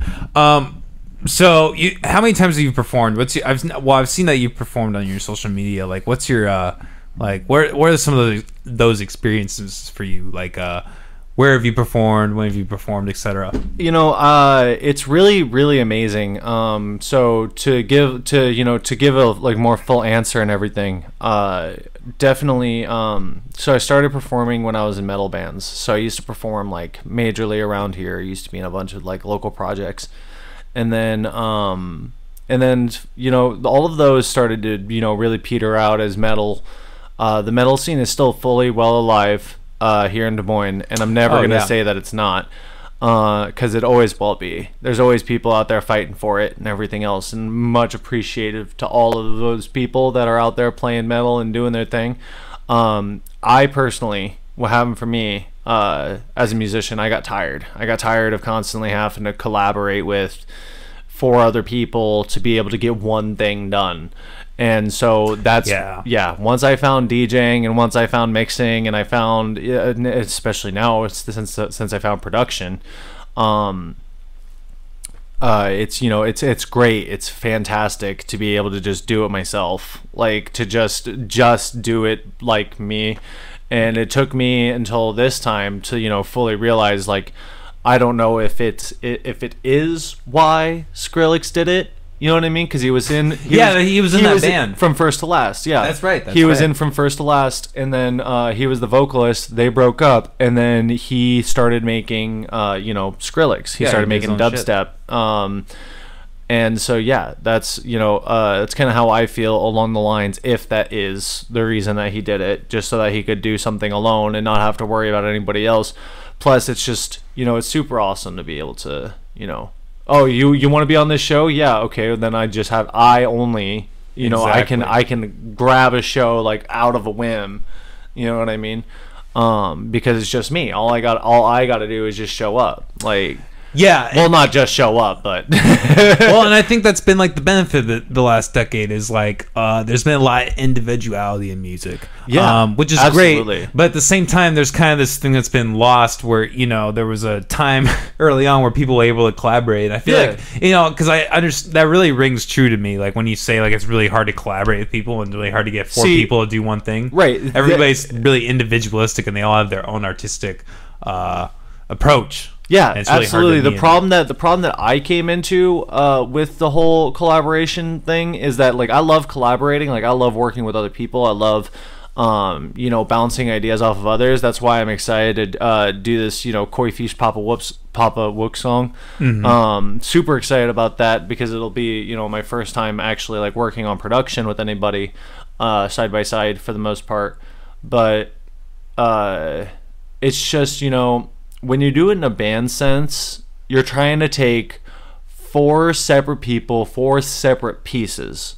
S1: So how many times have you performed? I've seen that you've performed on your social media. Like, what's your like where are some of those experiences for you? Like, where have you performed? When have you performed, etc.?
S2: It's really, really amazing. So to give a like more full answer and everything, definitely. So I started performing when I was in metal bands. So I used to perform like majorly around here. I used to be in a bunch of like local projects, and then all of those started to really peter out as metal. The metal scene is still fully well alive here in Des Moines, and I'm never going to say that it's not, because it always will be. There's always people out there fighting for it and everything else, and much appreciative to all of those people that are out there playing metal and doing their thing. I personally, what happened for me as a musician, I got tired. I got tired of constantly having to collaborate with 4 other people to be able to get one thing done. And so that's once I found DJing, and once I found mixing, and I found, especially now, since I found production, it's great. It's fantastic to be able to just do it myself, like to just do it like me. And it took me until this time to fully realize, like, I don't know if it is why Skrillex did it. You know what I mean? Because he was in that band
S1: from First to Last. Yeah,
S2: that's right. He was in From First to Last, and then he was the vocalist. They broke up, and then he started making Skrillex. He started making dubstep. And so that's that's kind of how I feel along the lines. If that is the reason that he did it, just so that he could do something alone and not have to worry about anybody else. Plus, it's just it's super awesome to be able to oh, you want to be on this show? Yeah, okay. Then I only, exactly. I can grab a show like out of a whim. You know what I mean? Because it's just me. All I got to do is just show up. Like,
S1: yeah.
S2: Well, not just show up, but
S1: well, and I think that's been like the benefit of the last decade is like there's been a lot of individuality in music.
S2: Yeah,
S1: which is
S2: absolutely
S1: great. But at the same time, there's kind of this thing that's been lost where there was a time early on where people were able to collaborate. I feel like because I understand that really rings true to me. Like when you say like it's really hard to collaborate with people and really hard to get 4 people to do one thing.
S2: Right.
S1: Everybody's really individualistic and they all have their own artistic approach.
S2: Yeah, really absolutely. The problem that I came into with the whole collaboration thing is that like I love collaborating. Like I love working with other people. I love bouncing ideas off of others. That's why I'm excited to do this Koi Fish Papa Wook song.
S1: Mm-hmm.
S2: Super excited about that because it'll be my first time actually like working on production with anybody side by side for the most part. But it's just when you do it in a band sense, you're trying to take 4 separate people, 4 separate pieces.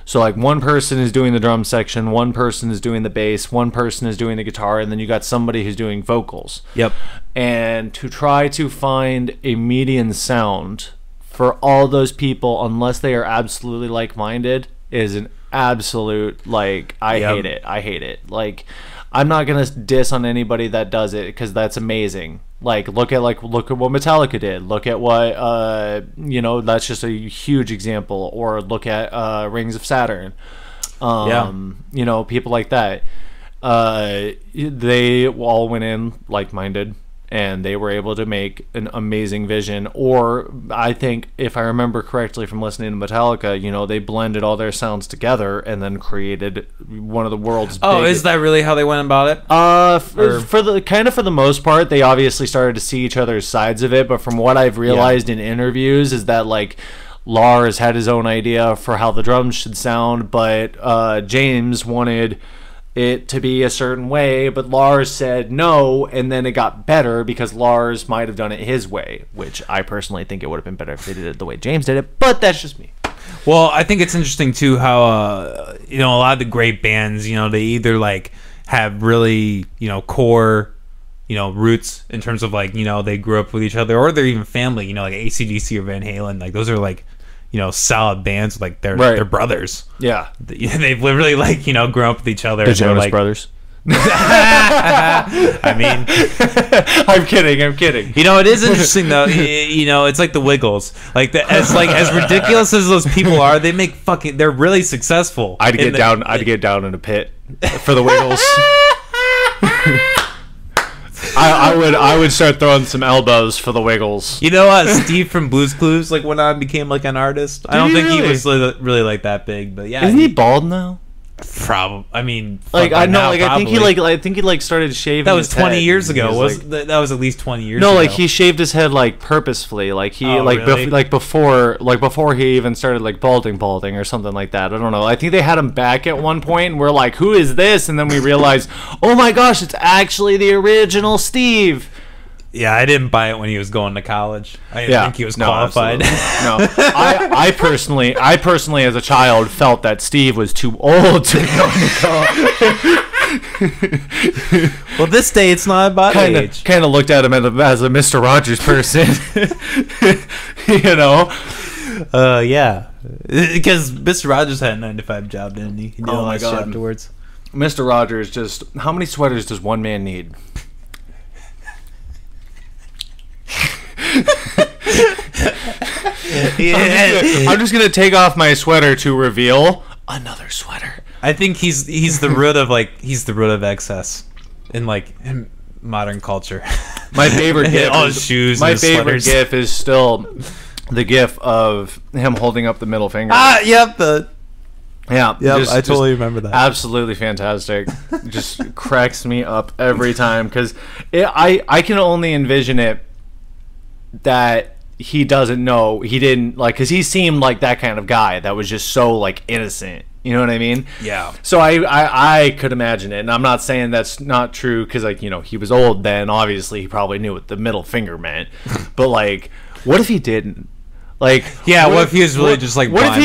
S2: So like one person is doing the drum section, one person is doing the bass, one person is doing the guitar, and then you got somebody who's doing vocals.
S1: Yep.
S2: And to try to find a median sound for all those people, unless they are absolutely like-minded, is an absolute I hate it. I hate it. Like, I'm not gonna diss on anybody that does it because that's amazing. Like look at what Metallica did. Look at what that's just a huge example. Or look at Rings of Saturn. People like that. They all went in like-minded and they were able to make an amazing vision. Or I think, if I remember correctly from listening to Metallica, they blended all their sounds together and then created one of the world's
S1: is that really how they went about it?
S2: For the most part, they obviously started to see each other's sides of it, but from what I've realized in interviews is that like Lars had his own idea for how the drums should sound, but James wanted it to be a certain way, but Lars said no, and then it got better because Lars might have done it his way, which I personally think it would have been better if they did it the way James did it, but that's just me.
S1: Well, I think it's interesting too how a lot of the great bands, they either like have really core roots in terms of like they grew up with each other, or they're even family, like AC/DC or Van Halen. Like those are like solid bands, like they're brothers.
S2: Yeah,
S1: they've literally like grown up with each other.
S2: The Jonas Brothers.
S1: I mean,
S2: I'm kidding.
S1: you know, it is interesting though. You know, it's like the Wiggles. Like as ridiculous as those people are, they make fucking. They're really successful.
S2: I'd get down in a pit for the Wiggles. I would start throwing some elbows for the Wiggles.
S1: You know, Steve from Blue's Clues like went on and became like an artist. I don't think he was really like that big, but yeah,
S2: isn't he bald now?
S1: Probably. I mean,
S2: like I know,
S1: now,
S2: like
S1: probably.
S2: I think he like started shaving.
S1: That was
S2: his
S1: 20
S2: head.
S1: years ago. That was at least 20 years ago.
S2: No, like he shaved his head like purposefully, like he
S1: really?
S2: before he even started like balding or something like that. I don't know. I think they had him back at one point, and we're like, "Who is this?" And then we realized, "Oh my gosh, it's actually the original Steve."
S1: Yeah, I didn't buy it when he was going to college. I didn't think he was qualified.
S2: No, I personally, as a child, felt that Steve was too old to be going to college.
S1: Well, this day it's not about age.
S2: Kind of looked at him as a Mr. Rogers person, you know.
S1: Yeah, because Mr. Rogers had a 9-to-5 job, didn't he? He did all
S2: my
S1: that shit
S2: God.
S1: afterwards.
S2: Mr. Rogers just. How many sweaters does one man need? I'm just gonna take off my sweater to reveal another sweater.
S1: I think he's the root of excess in modern culture.
S2: My favorite gif.
S1: All his shoes.
S2: My
S1: and his
S2: favorite
S1: sweaters.
S2: gif is still the gif of him holding up the middle finger.
S1: Yep.
S2: Yeah,
S1: I totally remember that.
S2: Absolutely fantastic. Just cracks me up every time because I can only envision it that he doesn't know, he didn't like, because he seemed like that kind of guy that was just so like innocent, you know what I mean?
S1: Yeah.
S2: So I could imagine it, and I'm not saying that's not true because, like, you know, he was old then, obviously he probably knew what the middle finger meant, but like, what if he didn't? Like,
S1: yeah, what if he was really just like
S2: what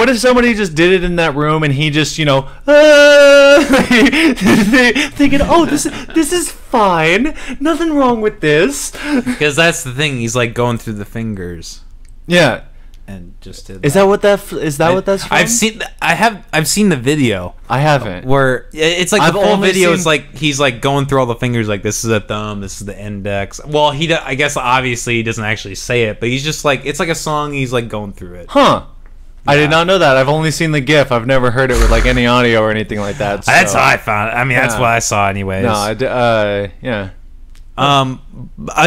S2: if somebody just did it in that room and he just, you know, thinking, oh, this is fine, nothing wrong with this,
S1: because that's the thing, he's like going through the fingers.
S2: Yeah.
S1: And just did
S2: is that what that's from?
S1: I've seen the video.
S2: I haven't.
S1: Where it's like the full
S2: only
S1: video
S2: seen-
S1: is like he's like going through all the fingers, like this is a thumb, this is the index. Well, I guess obviously he doesn't actually say it, but he's just like, it's like a song, he's like going through it.
S2: Huh. I did not know that. I've only seen the GIF. I've never heard it with like any audio or anything like that. So.
S1: That's how I found it. I mean, that's what I saw anyways.
S2: No, yeah.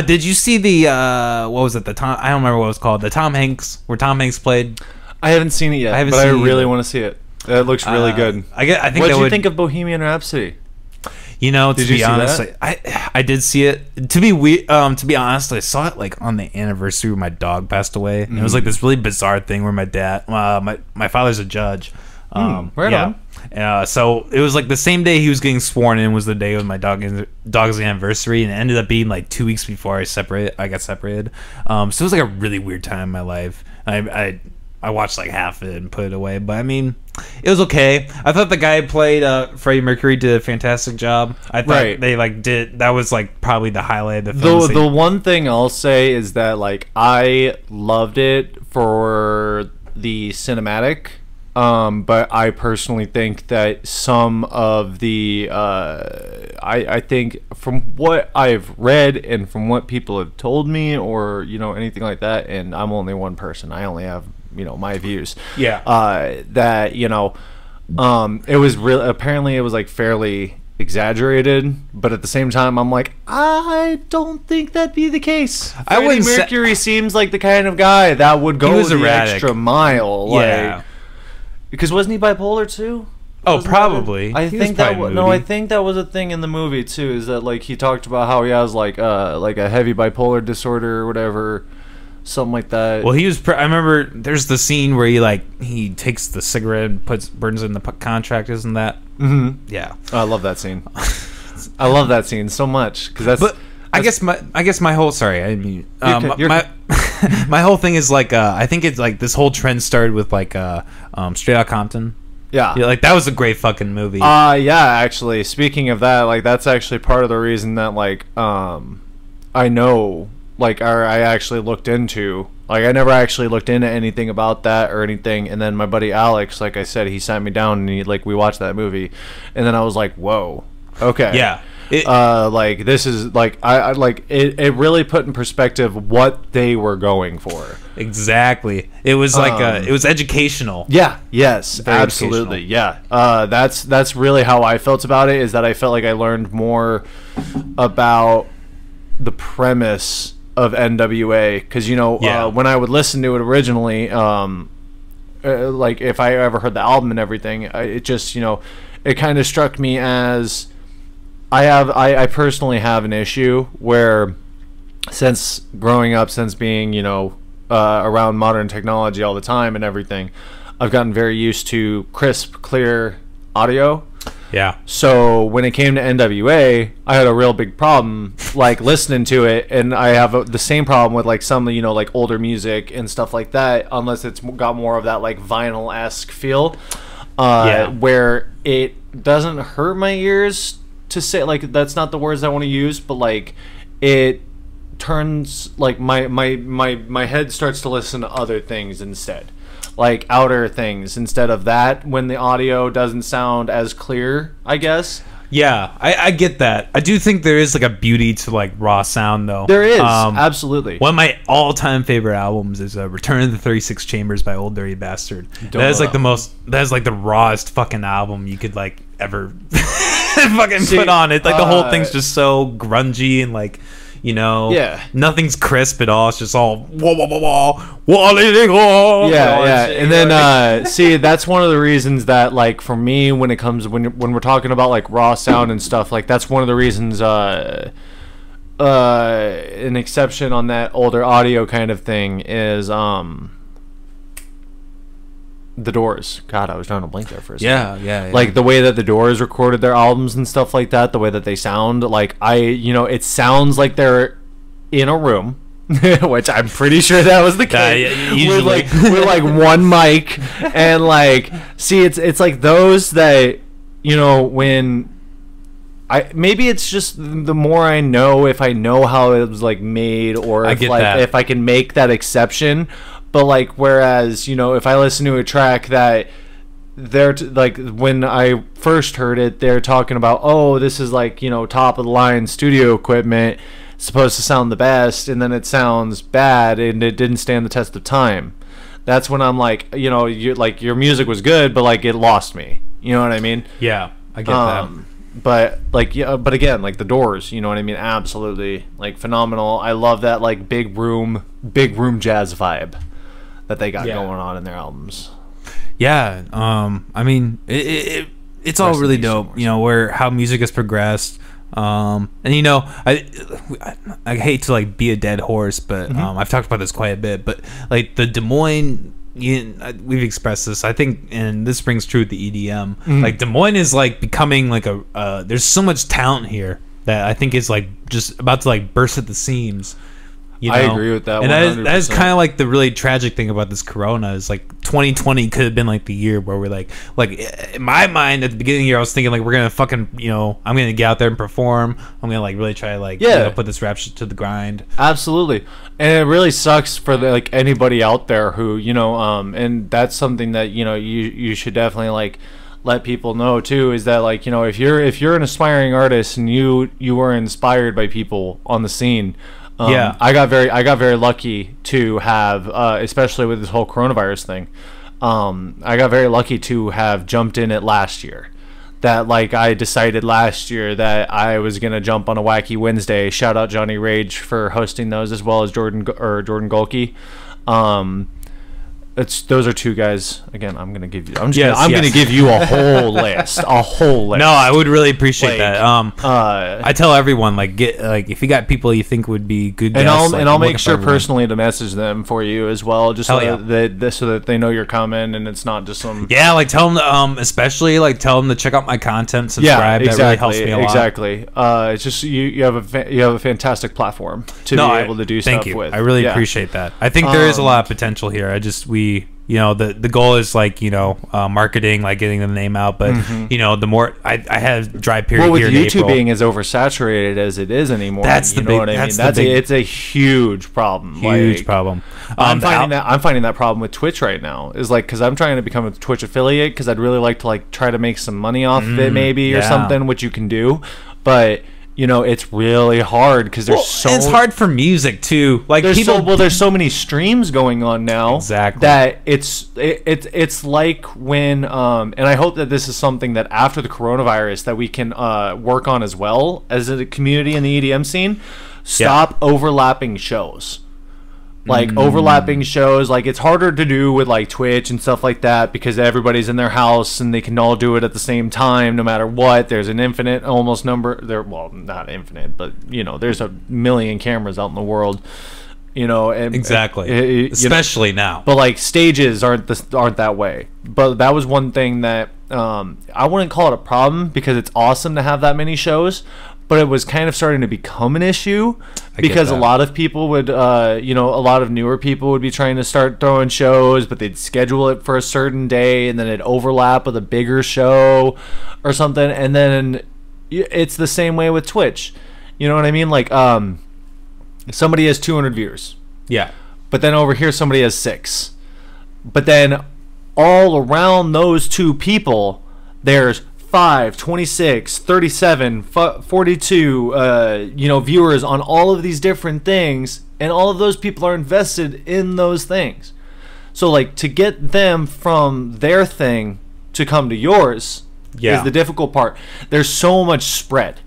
S1: Did you see the what was it? I don't remember what it was called. The Tom Hanks, where Tom Hanks played.
S2: I haven't seen it yet, but I really want to see it. It looks really good.
S1: I think.
S2: What did you think of Bohemian Rhapsody?
S1: You know,
S2: Did you see
S1: honest,
S2: that?
S1: I did see it. To be honest, I saw it like on the anniversary where my dog passed away. And it was like this really bizarre thing where my dad, my father's a judge.
S2: Right on.
S1: So it was like the same day he was getting sworn in was the day of my dog's anniversary, and it ended up being like 2 weeks before I got separated. So it was like a really weird time in my life. I watched like half of it and put it away, but I mean, it was okay. I thought the guy who played Freddie Mercury did a fantastic job. I thought they that was like probably the highlight of the film.
S2: The one thing I'll say is that like I loved it for the cinematic. But I personally think that some of the I think from what I've read and from what people have told me, or you know, anything like that, and I'm only one person, I only have, you know, my views, that, you know, it was real, apparently it was like fairly exaggerated, but at the same time I'm like, I don't think that'd be the case. Freddie Mercury seems like the kind of guy that would go the extra mile.
S1: Yeah.
S2: Because wasn't he bipolar too?
S1: Oh, probably.
S2: I think that was a thing in the movie too. Is that like he talked about how he has like a heavy bipolar disorder or whatever, something like that.
S1: Well, he was. I remember there's the scene where he takes the cigarette and burns it in the contract, isn't that?
S2: Mm-hmm.
S1: Yeah.
S2: Oh, I love that scene. I love that scene so much because that's.
S1: But I guess my whole my whole thing is like I think it's like this whole trend started with like Straight Outta Compton.
S2: Yeah,
S1: like that was a great fucking movie.
S2: Yeah, actually, speaking of that, like that's actually part of the reason that like I know, like, I actually looked into, like, I never actually looked into anything about that or anything, and then my buddy Alex, like I said, he sat me down and we watched that movie, and then I was like, whoa. Okay.
S1: Yeah.
S2: Like this is like I like it really put in perspective what they were going for.
S1: Exactly. It was like it was educational.
S2: Yeah. Yes.
S1: Very
S2: Absolutely. Yeah. That's really how I felt about it. Is that I felt like I learned more about the premise of NWA, because when I would listen to it originally, like if I ever heard the album and everything, it just it kind of struck me as I personally have an issue where, since growing up, since being around modern technology all the time and everything, I've gotten very used to crisp, clear audio.
S1: Yeah.
S2: So when it came to NWA, I had a real big problem like listening to it, and I have the same problem with like some like older music and stuff like that, unless it's got more of that like vinyl-esque feel, where it doesn't hurt my ears to say, like, that's not the words I want to use, but like it turns like my head starts to listen to other things instead, like outer things instead of that, when the audio doesn't sound as clear, I guess.
S1: Yeah, I get that. I do think there is like a beauty to like raw sound, though.
S2: There is, absolutely.
S1: One of my all-time favorite albums is Return of the 36 Chambers by Old Dirty Bastard. That is like that is like the rawest fucking album you could like ever fucking put on it. Like the whole thing's just so grungy and like, nothing's crisp at all. It's just all
S2: yeah. And then see, that's one of the reasons that, like, for me, when it comes when we're talking about like raw sound and stuff, like that's one of the reasons an exception on that older audio kind of thing is the Doors. God, I was trying to blink there for a second.
S1: Yeah.
S2: Like the way that the Doors recorded their albums and stuff like that, the way that they sound, like it sounds like they're in a room, which I'm pretty sure that was the case.
S1: Usually.
S2: with like one mic, and like, see, it's like those that when maybe it's just the more I know, if I know how it was like made, or if I can make that exception. But like, whereas if I listen to a track that they're like, when I first heard it, they're talking about, oh, this is like top of the line studio equipment, it's supposed to sound the best, and then it sounds bad and it didn't stand the test of time. That's when I'm like, your music was good, but like it lost me. You know what I mean?
S1: Yeah, I get that.
S2: But like, but again, like the Doors, you know what I mean? Absolutely, like, phenomenal. I love that like big room jazz vibe that they got going on in their albums.
S1: Yeah, I mean, it's all really dope. Where how music has progressed. And I hate to like be a dead horse, but I've talked about this quite a bit. But like the Des Moines, we've expressed this, I think, and this rings true with the EDM. Like Des Moines is like becoming like there's so much talent here that I think is like just about to like burst at the seams.
S2: I agree with that.
S1: And that is kind of like the really tragic thing about this Corona is like 2020 could have been like the year where we're like in my mind at the beginning of the year I was thinking like we're gonna fucking I'm gonna get out there and perform. I'm gonna like really try to like put this rap shit to the grind.
S2: Absolutely. And it really sucks for like anybody out there who and that's something that you should definitely like let people know too, is that like if you're an aspiring artist and you were inspired by people on the scene. I got very lucky to have, especially with this whole coronavirus thing. I got very lucky to have jumped in it last year. That like I decided last year that I was gonna jump on a Wacky Wednesday. Shout out Johnny Rage for hosting those, as well as Jordan Golke. Those are two guys. Again, I'm gonna give you. I'm gonna give you a whole list.
S1: No, I would really appreciate that. I tell everyone if you got people you think would be good guests,
S2: and I'll make sure personally to message them for you as well, just so that they know you're coming and it's not just some.
S1: Yeah, like tell them especially like tell them to check out my content, subscribe.
S2: Yeah, exactly,
S1: that really helps me a lot.
S2: Exactly. It's just you have a fantastic platform to be able to do stuff with.
S1: I really appreciate that. I think there is a lot of potential here. you know, the goal is like, you know, marketing, like getting the name out. But you know, the more I had a dry period
S2: Well, with
S1: here in
S2: YouTube
S1: April.
S2: being as oversaturated as it is anymore,
S1: That's
S2: you
S1: the
S2: know
S1: big-
S2: what I mean.
S1: that's the
S2: That's
S1: big-
S2: it's a huge problem.
S1: Huge
S2: Like,
S1: problem.
S2: I'm finding that problem with Twitch right now is like because I'm trying to become a Twitch affiliate because I'd really like to like try to make some money off of it maybe or
S1: yeah.
S2: something, which you can do, but you know it's really hard because there's
S1: Well, it's hard for music too. Like
S2: there's
S1: people,
S2: there's so many streams going on now
S1: Exactly.
S2: that it's like when and I hope that this is something that after the coronavirus that we can work on as well as a community in the EDM scene. Stop overlapping shows. Like overlapping shows, like it's harder to do with like Twitch and stuff like that because everybody's in their house and they can all do it at the same time no matter what. There's an infinite almost number there, well, not infinite, but you know, there's a million cameras out in the world, you know, and
S1: exactly,
S2: you know,
S1: especially now.
S2: but like stages aren't that way. But that was one thing that I wouldn't call it a problem because it's awesome to have that many shows, but it was kind of starting to become an issue because a lot of people would, you know, a lot of newer people would be trying to start throwing shows, but they'd schedule it for a certain day and then it'd overlap with a bigger show or something. And then it's the same way with Twitch. You know what I mean? Like, somebody has 200 viewers.
S1: Yeah.
S2: But then over here somebody has 6. But then all around those two people there's 5, 26, 37, 42 you know, viewers on all of these different things, and all of those people are invested in those things. So like to get them from their thing to come to yours is the difficult part. There's so much spread.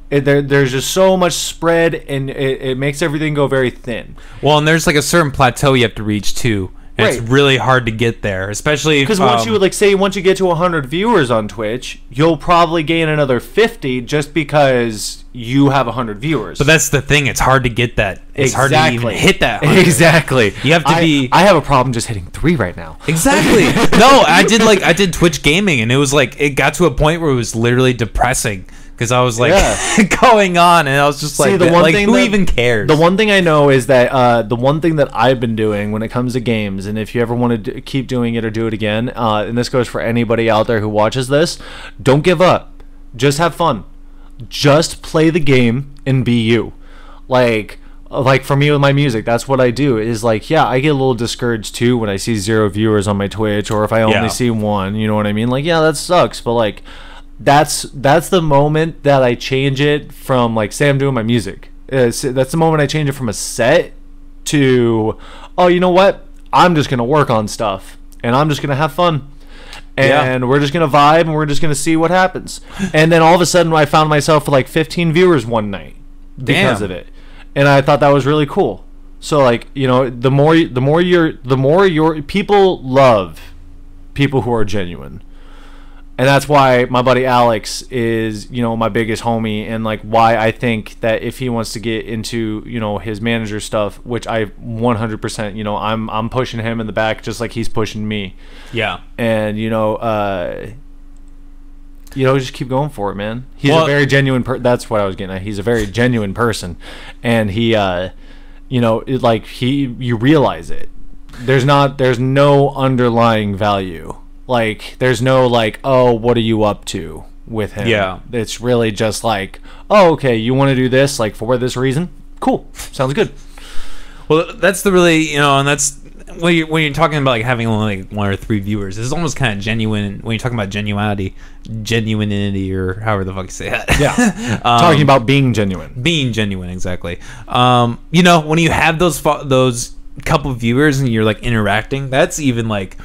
S2: There's just so much spread, and it makes everything go very thin.
S1: Well, and there's like a certain plateau you have to reach too. And
S2: Right.
S1: It's really hard to get there, especially
S2: Because once you like say once you get to 100 viewers on Twitch, you'll probably gain another 50 just because you have 100 viewers.
S1: But that's the thing; it's hard to get that. It's hard to even hit that. 100.
S2: Exactly.
S1: You have to be.
S2: I have a problem just hitting 3 right now.
S1: Exactly. No, I did Twitch gaming, and it was like it got to a point where it was literally depressing because I was like going on, and I was just like,
S2: the one thing
S1: who
S2: that-
S1: even cares?
S2: The one thing I know is that the one thing that I've been doing when it comes to games, and if you ever want to keep doing it or do it again, and this goes for anybody out there who watches this, don't give up. Just have fun. Just play the game and be you. Like for me with my music, that's what I do. Is like, yeah, I get a little discouraged too when I see 0 viewers on my Twitch, or if I only see 1. You know what I mean? Like, yeah, that sucks, but like. That's the moment that I change it from like say I'm doing my music. That's the moment I change it from a set to, oh, you know what? I'm just gonna work on stuff and I'm just gonna have fun, and we're just gonna vibe and we're just gonna see what happens. And then all of a sudden I found myself with like 15 viewers one night because of it, and I thought that was really cool. So like, you know, the more your people love people who are genuine. And that's why my buddy Alex is, you know, my biggest homie, and like why I think that if he wants to get into, you know, his manager stuff, which I 100%, you know, I'm pushing him in the back just like he's pushing me.
S1: Yeah.
S2: And just keep going for it, man. He's a very genuine that's what I was getting at. He's a very genuine person, and he you know, you realize it. There's no underlying value. Like, there's no, like, oh, what are you up to with him?
S1: Yeah.
S2: It's really just like, oh, okay, you want to do this, like, for this reason? Cool. Sounds good.
S1: Well, that's the really, you know, and that's when you're talking about like having only like 1 or 3 viewers. This is almost kind of genuine when you're talking about genuinity, or however the fuck you say that.
S2: Yeah. Talking about being genuine.
S1: Being genuine, exactly. You know, when you have those couple viewers and you're like interacting, that's even like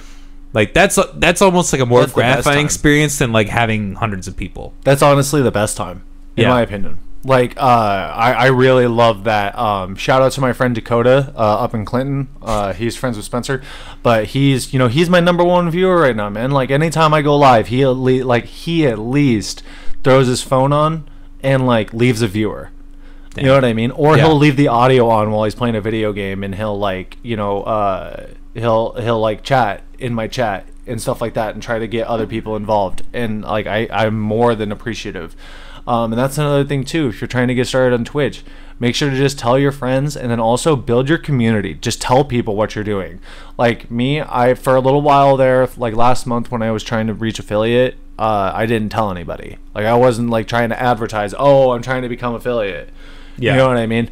S1: that's almost like a more gratifying experience than like having hundreds of people.
S2: That's honestly the best time, in my opinion. Like, I really love that. Shout out to my friend Dakota up in Clinton. He's friends with Spencer, but he's my number 1 viewer right now, man. Like, anytime I go live, he at least throws his phone on and like leaves a viewer. Damn. You know what I mean? Or he'll leave the audio on while he's playing a video game, and he'll like, you know, he'll like chat in my chat and stuff like that and try to get other people involved, and like I'm more than appreciative And that's another thing too. If you're trying to get started on Twitch, make sure to just tell your friends, and then also build your community. Just tell people what you're doing. Like me, I for a little while there, like last month when I was trying to reach affiliate, I didn't tell anybody. Like I wasn't like trying to advertise, oh, I'm trying to become affiliate. Yeah. You know what I mean?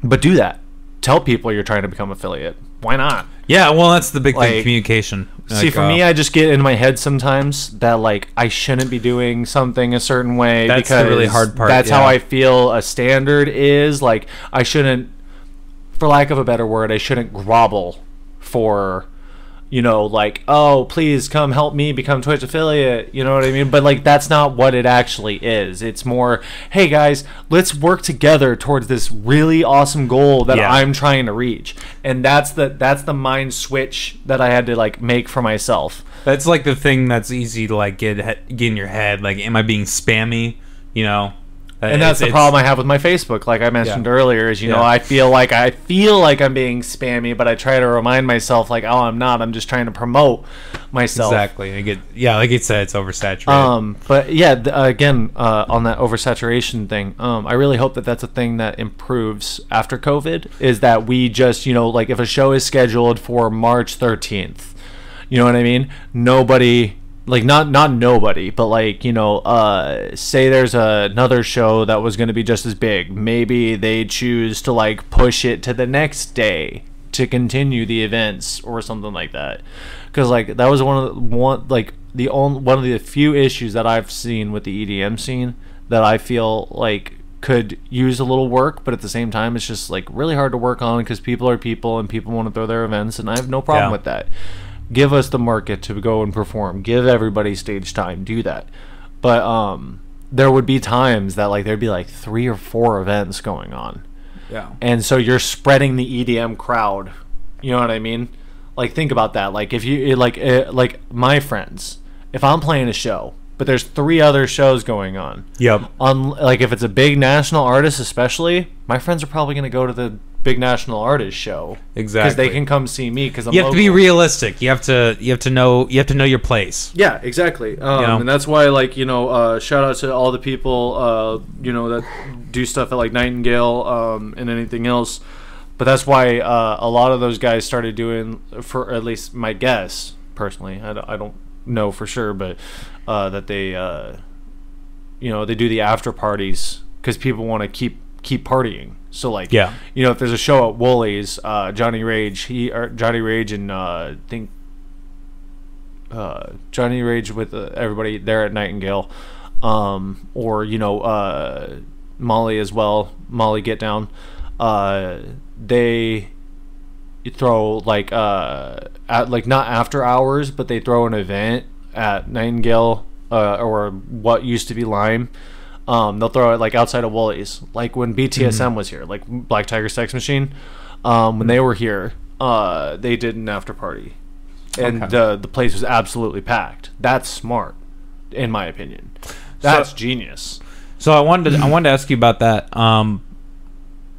S2: But do that. Tell people you're trying to become affiliate. Why not?
S1: Yeah, well, that's the big thing, communication.
S2: See, like, for me, I just get in my head sometimes that, like, I shouldn't be doing something a certain way.
S1: That's the really hard part.
S2: That's how I feel a standard is. Like, I shouldn't, for lack of a better word, I shouldn't grovel for, you know, like, oh, please come help me become Twitch affiliate. You know what I mean? But, like, that's not what it actually is. It's more, hey, guys, let's work together towards this really awesome goal that I'm trying to reach. And that's the mind switch that I had to, like, make for myself.
S1: That's, like, the thing that's easy to, like, get in your head. Like, am I being spammy? You know?
S2: And that's the problem I have with my Facebook, like I mentioned earlier, is, you know, I feel like I'm being spammy, but I try to remind myself, like, oh, I'm not. I'm just trying to promote myself.
S1: Exactly. Like you said, it's oversaturated.
S2: But yeah, again, on that oversaturation thing, I really hope that that's a thing that improves after COVID. Is that we just, you know, like if a show is scheduled for March 13th, you know what I mean? Nobody. Like not nobody, but like, you know, say there's another show that was going to be just as big. Maybe they choose to like push it to the next day to continue the events or something like that. Because like that was one of the few issues that I've seen with the EDM scene that I feel like could use a little work, but at the same time it's just like really hard to work on because people are people and people want to throw their events, and I have no problem with that. Give us the market to go and perform. Give everybody stage time. Do that. But there would be times that like there'd be like 3 or 4 events going on.
S1: Yeah.
S2: And so you're spreading the EDM crowd. You know what I mean? Like think about that. Like if you like my friends, if I'm playing a show, but there's 3 other shows going on.
S1: Yep.
S2: Like if it's a big national artist, especially, my friends are probably going to go to the big national artist show.
S1: Exactly.
S2: Because they can come see me because I'm
S1: You have
S2: local.
S1: to be realistic. You have to know your place.
S2: Yeah, exactly. And that's why, like, you know, shout out to all the people, you know, that do stuff at like Nightingale and anything else. But that's why a lot of those guys started doing, for at least my guess personally, I don't know for sure, but that they, you know, they do the after parties because people want to keep partying. So like, you know, if there's a show at Woolies, Johnny Rage and I think Johnny Rage with everybody there at Nightingale, or you know, Molly as well, Molly Get Down, they throw like at like not after hours, but they throw an event at Nightingale or what used to be Lime. They'll throw it like outside of Woolies, like when BTSM was here, like Black Tiger Sex Machine. When they were here, they did an after party, and the place was absolutely packed. That's smart, in my opinion. That's genius.
S1: So I wanted to ask you about that.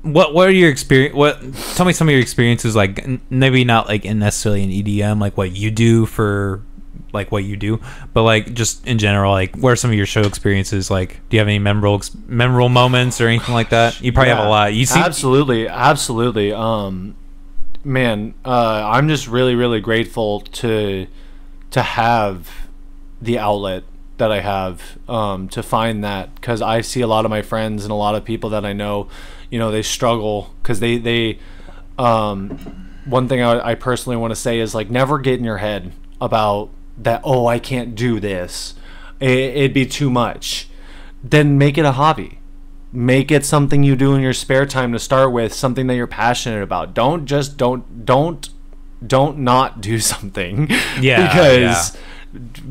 S1: What are your experience? Tell me some of your experiences, like maybe not like necessarily in EDM, like what you do for. Like what you do, but like just in general, like what are some of your show experiences? Like, do you have any memorable moments or anything like that? You probably have a lot. You see,
S2: absolutely. Man, I'm just really grateful to have the outlet that I have, to find that, because I see a lot of my friends and a lot of people that I know, you know, they struggle because they one thing I personally want to say is like never get in your head about that, oh, I can't do this, it'd be too much. Then make it a hobby. Make it something you do in your spare time to start with, something that you're passionate about. Don't not do something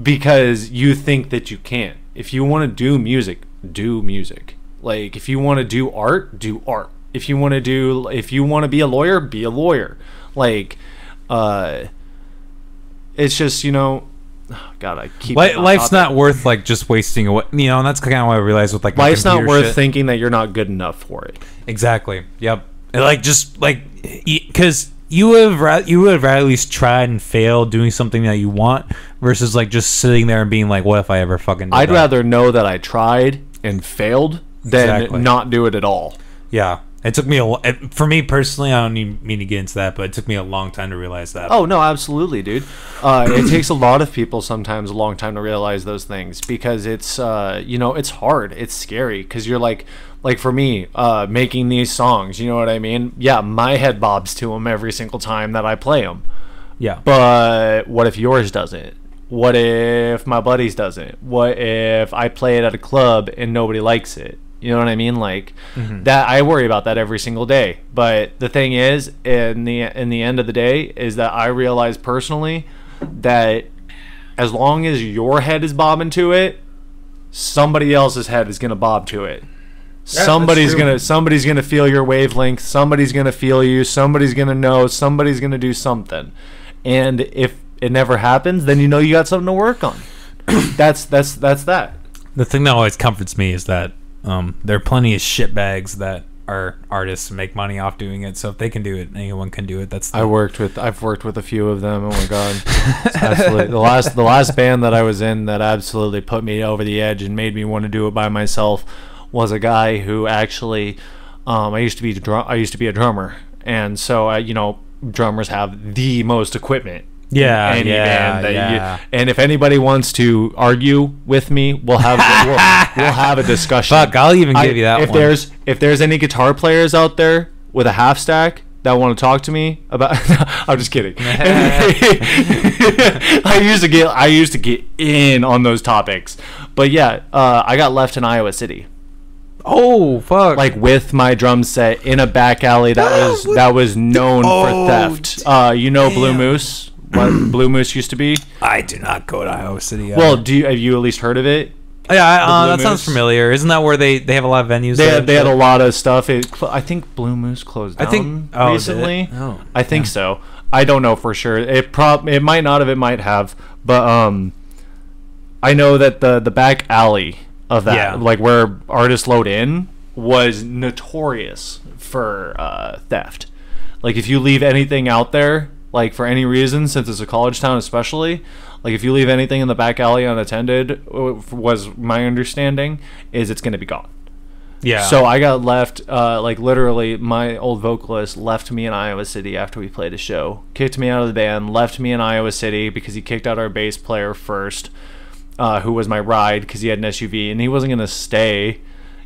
S2: because you think that you can't. If you want to do music, do music. Like if you want to do art, do art. If you want to be a lawyer, be a lawyer. Like it's just, you know, God, I keep
S1: life's not worth like just wasting away, you know, and that's kind of what I realized with like
S2: life's not worth thinking that you're not good enough for it.
S1: Exactly. Yep. And like just like because you would have rather at least tried and failed doing something that you want versus like just sitting there and being like, what if I ever fucking did
S2: I'd
S1: that?
S2: rather know that I tried and failed than
S1: Exactly.
S2: not do it at all.
S1: Yeah. It took me for me personally, I don't even mean to get into that, but it took me a long time to realize that.
S2: Oh no, absolutely, dude. It takes a lot of people sometimes a long time to realize those things because it's it's hard, it's scary because you're like for me, making these songs, you know what I mean? Yeah, my head bobs to them every single time that I play them.
S1: Yeah.
S2: But what if yours doesn't? What if my buddies doesn't? What if I play it at a club and nobody likes it? You know what I mean? Like that, I worry about that every single day. But the thing is, in the end of the day, is that I realize personally that as long as your head is bobbing to it, somebody else's head is gonna bob to it.
S1: Yeah,
S2: somebody's
S1: that's true.
S2: gonna feel your wavelength. Somebody's gonna feel you. Somebody's gonna know. Somebody's gonna do something. And if it never happens, then you know you got something to work on. That's that.
S1: The thing that always comforts me is that there are plenty of shitbags that are artists and make money off doing it. So if they can do it, anyone can do it. I've worked with a few of them. Oh my god, it's absolutely the last band that I was in that absolutely put me over the edge and made me want to do it by myself was a guy who actually I used to be a drummer, and so drummers have the most equipment. Yeah,
S2: Any
S1: yeah,
S2: band that
S1: yeah.
S2: and if anybody wants to argue with me, we'll have we'll have a discussion.
S1: Fuck, I'll even give you that
S2: if
S1: one.
S2: If there's any guitar players out there with a half stack that want to talk to me about, I'm just kidding. I used to get in on those topics, but yeah, I got left in Iowa City.
S1: Oh fuck!
S2: Like with my drum set in a back alley that was known for theft. Blue Moose. What Blue Moose used to be.
S1: I do not go to Iowa City.
S2: Well, have you at least heard of it?
S1: Yeah,
S2: Blue
S1: that sounds
S2: Moose?
S1: familiar. Isn't that where they have a lot of venues?
S2: They had a lot of stuff. I think Blue Moose closed down recently.
S1: did it? Oh,
S2: I think so. I don't know for sure. It might not have. It might have. But I know that the back alley of that,
S1: Yeah.
S2: like where artists load in, was notorious for theft. Like if you leave anything out there, like for any reason, since it's a college town especially, like if you leave anything in the back alley unattended, was my understanding, is it's going to be gone.
S1: Yeah.
S2: So I got left, like literally my old vocalist left me in Iowa City after we played a show, kicked me out of the band, left me in Iowa City because he kicked out our bass player first, who was my ride because he had an SUV and he wasn't going to stay.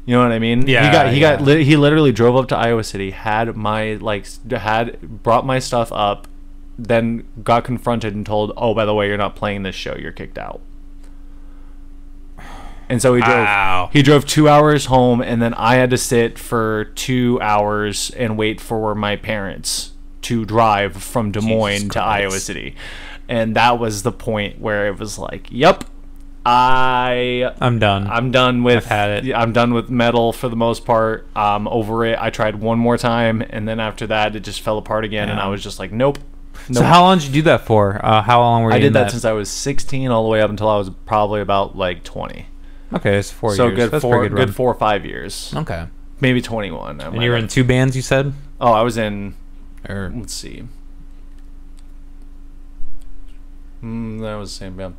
S2: You know what I mean?
S1: Yeah.
S2: He literally drove up to Iowa City, had brought my stuff up, then got confronted and told, "Oh, by the way, you're not playing this show. You're kicked out." And so
S1: Wow.
S2: he drove 2 hours home, and then I had to sit for 2 hours and wait for my parents to drive from Des Moines to Iowa City. And that was the point where it was like, "Yep, I'm
S1: done.
S2: I'm done with
S1: I've had it.
S2: I'm done with metal for the most part. I'm over it. I tried one more time, and then after that, it just fell apart again, and
S1: Yeah.
S2: I was just like, nope.
S1: So how long did you do that for? How long were you?
S2: I
S1: in
S2: did that since I was 16 all the way up until I was probably about like 20.
S1: Okay, it's 4
S2: So
S1: years.
S2: good
S1: That's a
S2: four,
S1: pretty run.
S2: good 4 or 5 years,
S1: Okay.
S2: maybe 21.
S1: And you were in 2 bands, you said?
S2: Oh, I was in.
S1: Or
S2: Let's see. That was the same band.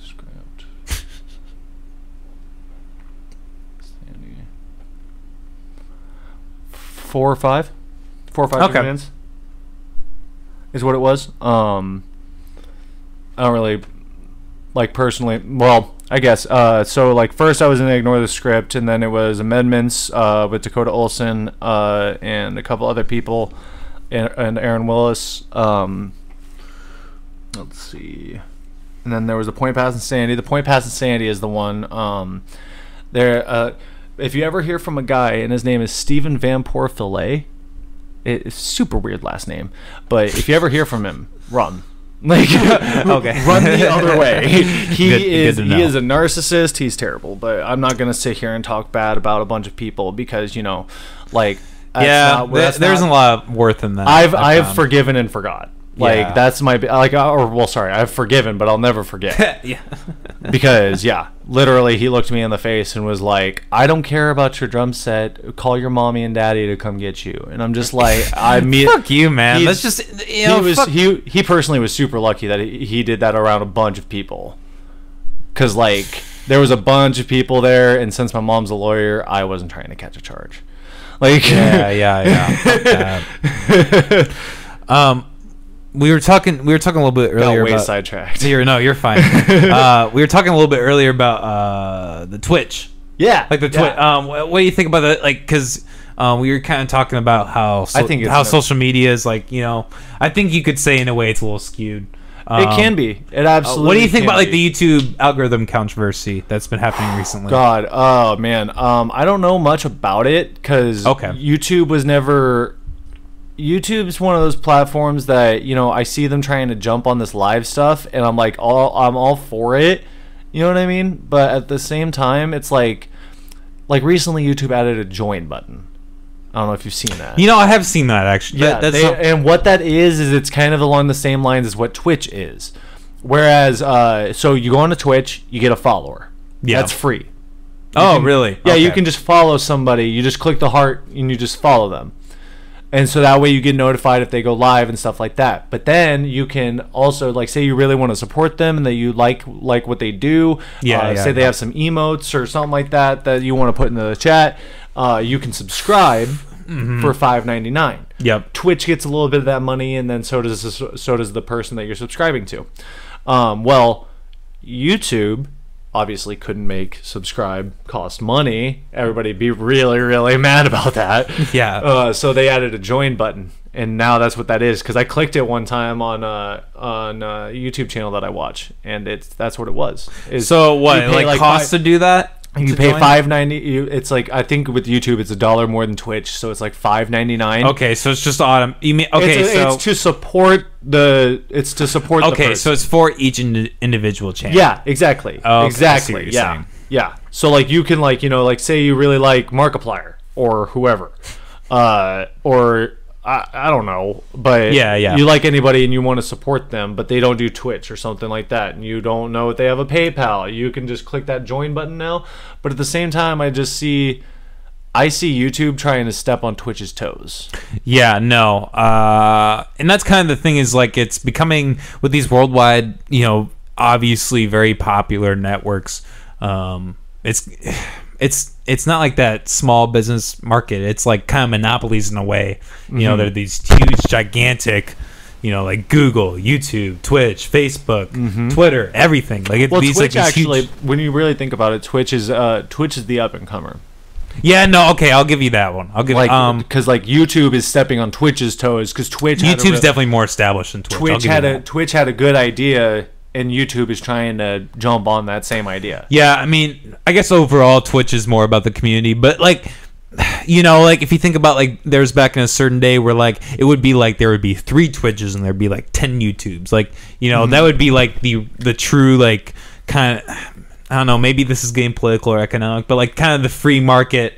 S2: Script. Sandy. 4 or 5. 4 or 5
S1: Okay.
S2: bands. Is what it was. I don't really like personally. Well, I guess. So like first I was in Ignore the Script, and then it was Amendments with Dakota Olson and a couple other people, and Aaron Willis. Let's see. And then there was the Point Pass Insanity. The Point Pass Insanity is the one. If you ever hear from a guy and his name is Stephen Van Porfilet, it's super weird last name, but if you ever hear from him, run. Like,
S1: Okay.
S2: run the other way. He
S1: Good to know.
S2: is a narcissist. He's terrible, but I'm not gonna sit here and talk bad about a bunch of people because like that's
S1: yeah,
S2: that's
S1: there's
S2: not-
S1: a lot of worth in that.
S2: I've
S1: found.
S2: forgiven and forgot. Like
S1: Yeah.
S2: that's my like I've forgiven, but I'll never forget.
S1: Yeah.
S2: Because literally he looked me in the face and was like, I don't care about your drum set, call your mommy and daddy to come get you. And I'm just like,
S1: fuck you, man. That's just, you know,
S2: he personally was super lucky that he did that around a bunch of people, because like there was a bunch of people there, and since my mom's a lawyer, I wasn't trying to catch a charge. Like
S1: yeah. We were talking a little bit earlier about
S2: sidetracked.
S1: You're fine. We were talking a little bit earlier about the Twitch.
S2: Yeah,
S1: like the Twitch. What do you think about that? Like, because we were kind of talking about how social media is, like, you know, I think you could say in a way it's a little skewed.
S2: It can be. It absolutely.
S1: What do you think about like the YouTube algorithm controversy that's been happening recently?
S2: God, oh man, I don't know much about it because YouTube was never. YouTube's one of those platforms that, you know, I see them trying to jump on this live stuff, and I'm like, I'm all for it. You know what I mean? But at the same time, it's like recently YouTube added a join button. I don't know if you've seen that.
S1: You know, I have seen that actually.
S2: Yeah, and what that is it's kind of along the same lines as what Twitch is. Whereas, so you go on to Twitch, you get a follower. Yeah, that's free.
S1: Really?
S2: Yeah, you can just follow somebody. You just click the heart and you just follow them. And so that way you get notified if they go live and stuff like that. But then you can also, like, say you really want to support them and that you like what they do. Say they have some emotes or something like that you want to put into the chat. You can subscribe for $5.99.
S1: Yep.
S2: Twitch gets a little bit of that money, and then so does the person that you're subscribing to. Well, YouTube obviously couldn't make subscribe cost money. Everybody'd be really, really mad about that.
S1: Yeah.
S2: So they added a join button, and now that's what that is. Because I clicked it one time on a YouTube channel that I watch, and that's what it was.
S1: So what? Like cost to do that?
S2: You pay $5.90. It's like, I think with YouTube it's $1 more than Twitch, so it's like $5.99.
S1: Okay, so it's just autumn. You mean
S2: it's to support the
S1: Okay, so it's for each individual channel.
S2: Yeah, exactly.
S1: Oh, okay,
S2: exactly. Yeah. So like you can, like, you know, like say you really like Markiplier or whoever, or I don't know, but you like anybody and you want to support them, but they don't do Twitch or something like that, and you don't know if they have a PayPal, you can just click that join button now. But at the same time, I see YouTube trying to step on Twitch's toes. Yeah,
S1: no, and that's kind of the thing, is like it's becoming with these worldwide, you know, obviously very popular networks. It's not like that small business market. It's like kind of monopolies in a way. You know, they're these huge, gigantic, you know, like Google, YouTube, Twitch, Facebook, Twitter, everything. Like
S2: Twitch, like, actually, when you really think about it, Twitch is the up and comer.
S1: Yeah, no, okay, I'll give you that one. I'll give
S2: because like YouTube is stepping on Twitch's toes, because
S1: YouTube's definitely more established than Twitch.
S2: Twitch had a good idea, and YouTube is trying to jump on that same idea.
S1: Yeah, I mean, I guess overall Twitch is more about the community, but like, you know, like if you think about, like, there's back in a certain day where like it would be like there would be 3 Twitches and there'd be like 10 YouTubes, like, you know, that would be like the true, like, kind of, I don't know, maybe this is getting political or economic, but like kind of the free market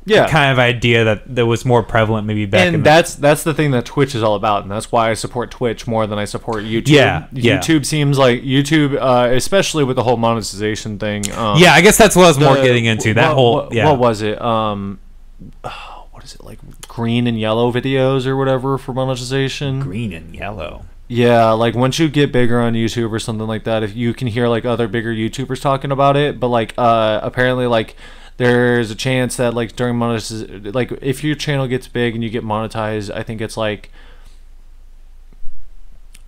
S1: kind of idea that was more prevalent maybe back in
S2: that's the thing that Twitch is all about, and that's why I support Twitch more than I support YouTube. YouTube seems like YouTube, especially with the whole monetization thing.
S1: I guess that's what I was more getting into.
S2: What was it? What is it, like green and yellow videos or whatever for monetization?
S1: Green and yellow.
S2: Yeah, like once you get bigger on YouTube or something like that, if you can hear like other bigger YouTubers talking about it, but like apparently like there's a chance that like during monetization, like if your channel gets big and you get monetized, I think it's like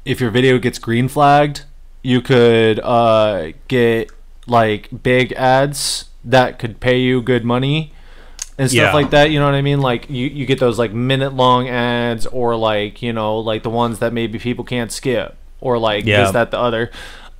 S2: if your video gets green flagged, you could get like big ads that could pay you good money and stuff like that, you know what I mean? Like you get those like minute-long ads, or like, you know, like the ones that maybe people can't skip, or like this, that, the other.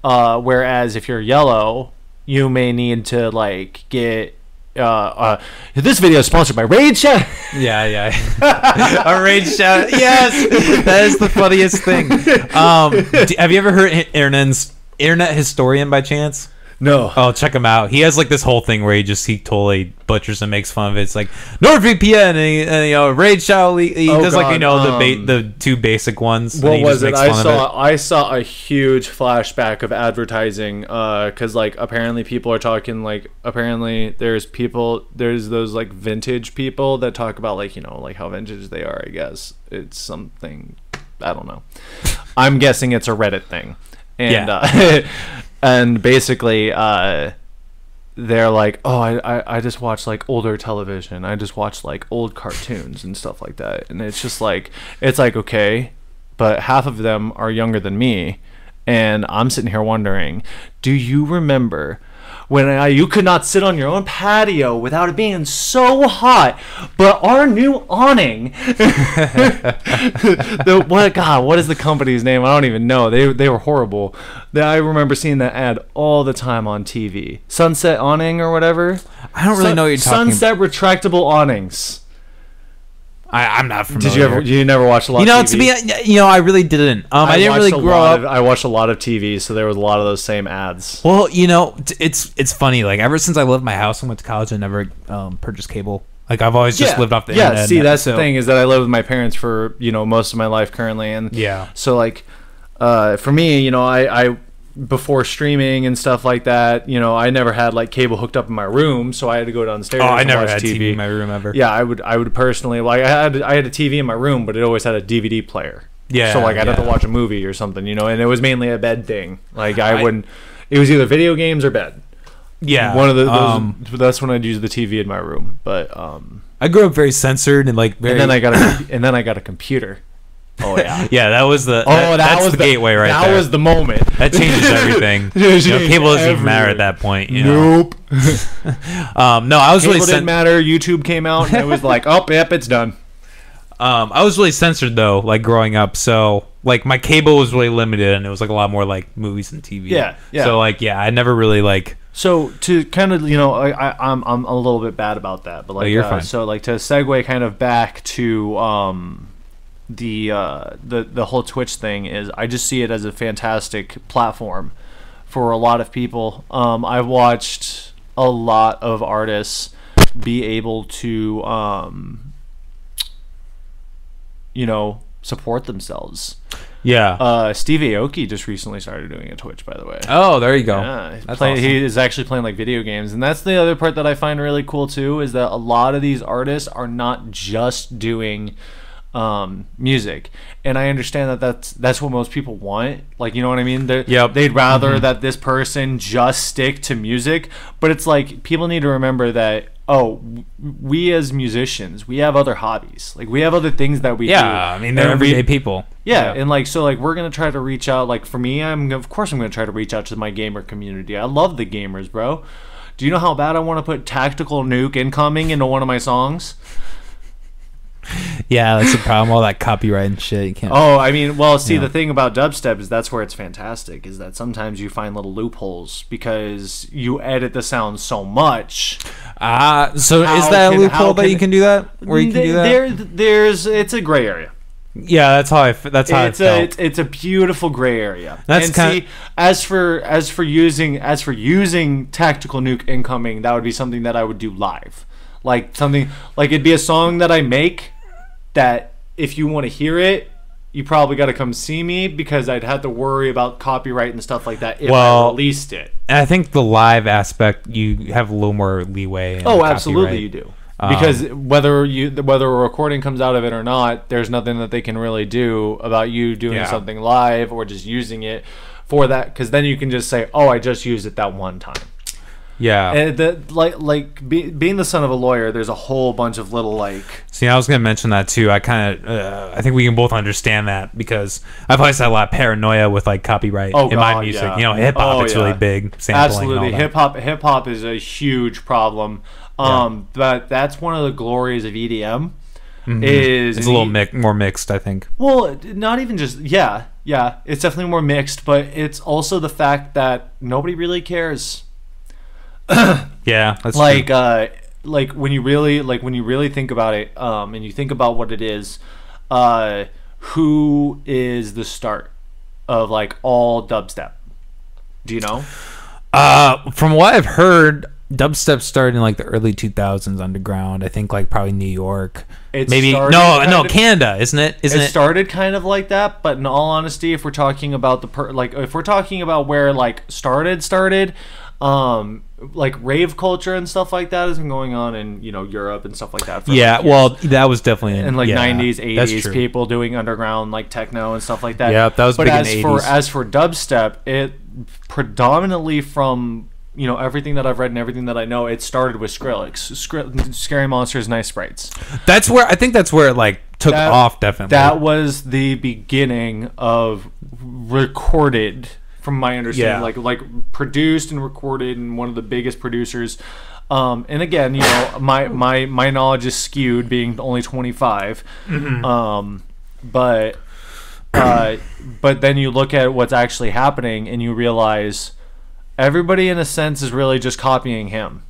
S2: Whereas if you're yellow, you may need to like get this video is sponsored by Raid Shadow.
S1: A Raid Shadow. Yes, that is the funniest thing. Have you ever heard Internet Historian by chance?
S2: No.
S1: Oh, check him out. He has like this whole thing where he totally butchers and makes fun of it. It's like NordVPN and Raid Shadow. He does like the two basic ones.
S2: What was it? I saw a huge flashback of advertising because like apparently people are talking like apparently there's those like vintage people that talk about like like how vintage they are. I guess it's something I don't know. I'm guessing it's a Reddit thing, and and basically they're like, oh, I just watch like older television. I just watch like old cartoons and stuff like that. And it's just like, okay, but half of them are younger than me. And I'm sitting here wondering, do you remember when you could not sit on your own patio without it being so hot, but our new awning, what is the company's name? I don't even know. They were horrible. I remember seeing that ad all the time on TV. Sunset Awning or whatever.
S1: I don't really know what you're talking about.
S2: Sunset retractable awnings.
S1: I'm not familiar.
S2: Did you never watch a lot of TV?
S1: I really didn't. I didn't really grow up.
S2: I watched a lot of TV, so there was a lot of those same ads.
S1: Well, it's funny. Like ever since I left my house and went to college, I never purchased cable. Like I've always just lived off the internet.
S2: Yeah, see, that's the thing is that I live with my parents for most of my life currently, and so like for me, I before streaming and stuff like that, I never had like cable hooked up in my room, so I had to go downstairs.
S1: Oh, I never
S2: had
S1: TV in my room ever.
S2: Yeah, I would personally like I had a TV in my room, but it always had a DVD player. Yeah, so like I'd have to watch a movie or something, and it was mainly a bed thing. Like I wouldn't. It was either video games or bed.
S1: Yeah,
S2: one of those. That's when I'd use the TV in my room. But
S1: I grew up very censored and like very.
S2: And then I got a computer. Oh yeah,
S1: yeah. That was the that's the gateway right there.
S2: That was the moment.
S1: That changes everything. Cable doesn't even matter at that point.
S2: Nope.
S1: No, I was
S2: cable
S1: really
S2: didn't matter. YouTube came out and it was like, oh, yep, it's done.
S1: I was really censored though, like growing up. So like my cable was really limited, and it was like a lot more like movies and TV.
S2: Yeah.
S1: So like I never really like.
S2: So to kind of I'm a little bit bad about that, but like
S1: you're fine.
S2: So like to segue kind of back to the whole Twitch thing is I just see it as a fantastic platform for a lot of people. I've watched a lot of artists be able to support themselves.
S1: Yeah.
S2: Steve Aoki just recently started doing a Twitch, by the way.
S1: Oh, there you go.
S2: Yeah,
S1: awesome.
S2: He is actually playing like video games, and that's the other part that I find really cool too. Is that a lot of these artists are not just doing music, and I understand that that's what most people want. Like, you know what I mean? They'd rather that this person just stick to music, but it's like people need to remember that. Oh, we as musicians, we have other hobbies. Like we have other things that we do.
S1: Yeah, I mean they're everyday people.
S2: Yeah, and like so, like we're gonna try to reach out. Like for me, I'm gonna try to reach out to my gamer community. I love the gamers, bro. Do you know how bad I want to put Tactical Nuke Incoming into one of my songs?
S1: Yeah, that's the problem. All that copyright and shit. You can't.
S2: Oh, I mean, well, see, the thing about dubstep is that's where it's fantastic. Is that sometimes you find little loopholes because you edit the sound so much.
S1: So is that a loophole that you can do that? Where you can do that?
S2: It's a gray area.
S1: Yeah, that's how I felt.
S2: It's a beautiful gray area.
S1: That's
S2: as for using Tactical Nuke Incoming, that would be something that I would do live. Like something like it'd be a song that I make that if you want to hear it, you probably got to come see me because I'd have to worry about copyright and stuff like that if I released it.
S1: And I think the live aspect, you have a little more leeway.
S2: Oh, absolutely, you do. Because whether a recording comes out of it or not, there's nothing that they can really do about you doing something live or just using it for that. Because then you can just say, "Oh, I just used it that one time."
S1: Yeah,
S2: and being the son of a lawyer, there's a whole bunch of little like.
S1: See, I was gonna mention that too. I think we can both understand that because I've always had a lot of paranoia with like copyright in my music. Yeah. Hip hop it's really big.
S2: Absolutely, hip hop is a huge problem. But that's one of the glories of EDM. Mm-hmm. It's
S1: a little more mixed, I think.
S2: Well, not even just yeah, it's definitely more mixed, but it's also the fact that nobody really cares.
S1: Yeah, that's
S2: like true. Like when you really think about it, and you think about what it is, who is the start of like all dubstep? Do you know?
S1: From what I've heard, dubstep started in like the early 2000s underground. I think like probably New York. Maybe no, Canada, isn't it?
S2: It started kind of like that, but in all honesty, if we're talking about if we're talking about where like started, like rave culture and stuff like that has been going on in Europe and stuff like that. For
S1: yeah, well, that was definitely
S2: in like 90s, 80s, people doing underground like techno and stuff like that.
S1: Yeah, that was big in the 80s.
S2: As for dubstep, it predominantly from everything that I've read and everything that I know, it started with Skrillex, Scary Monsters, Nice Sprites.
S1: I think that's where it like took off. Definitely,
S2: that was the beginning of recorded. From my understanding, like produced and recorded, and one of the biggest producers. And again, my knowledge is skewed, being only 25. Mm-hmm. But then you look at what's actually happening, and you realize everybody, in a sense, is really just copying him.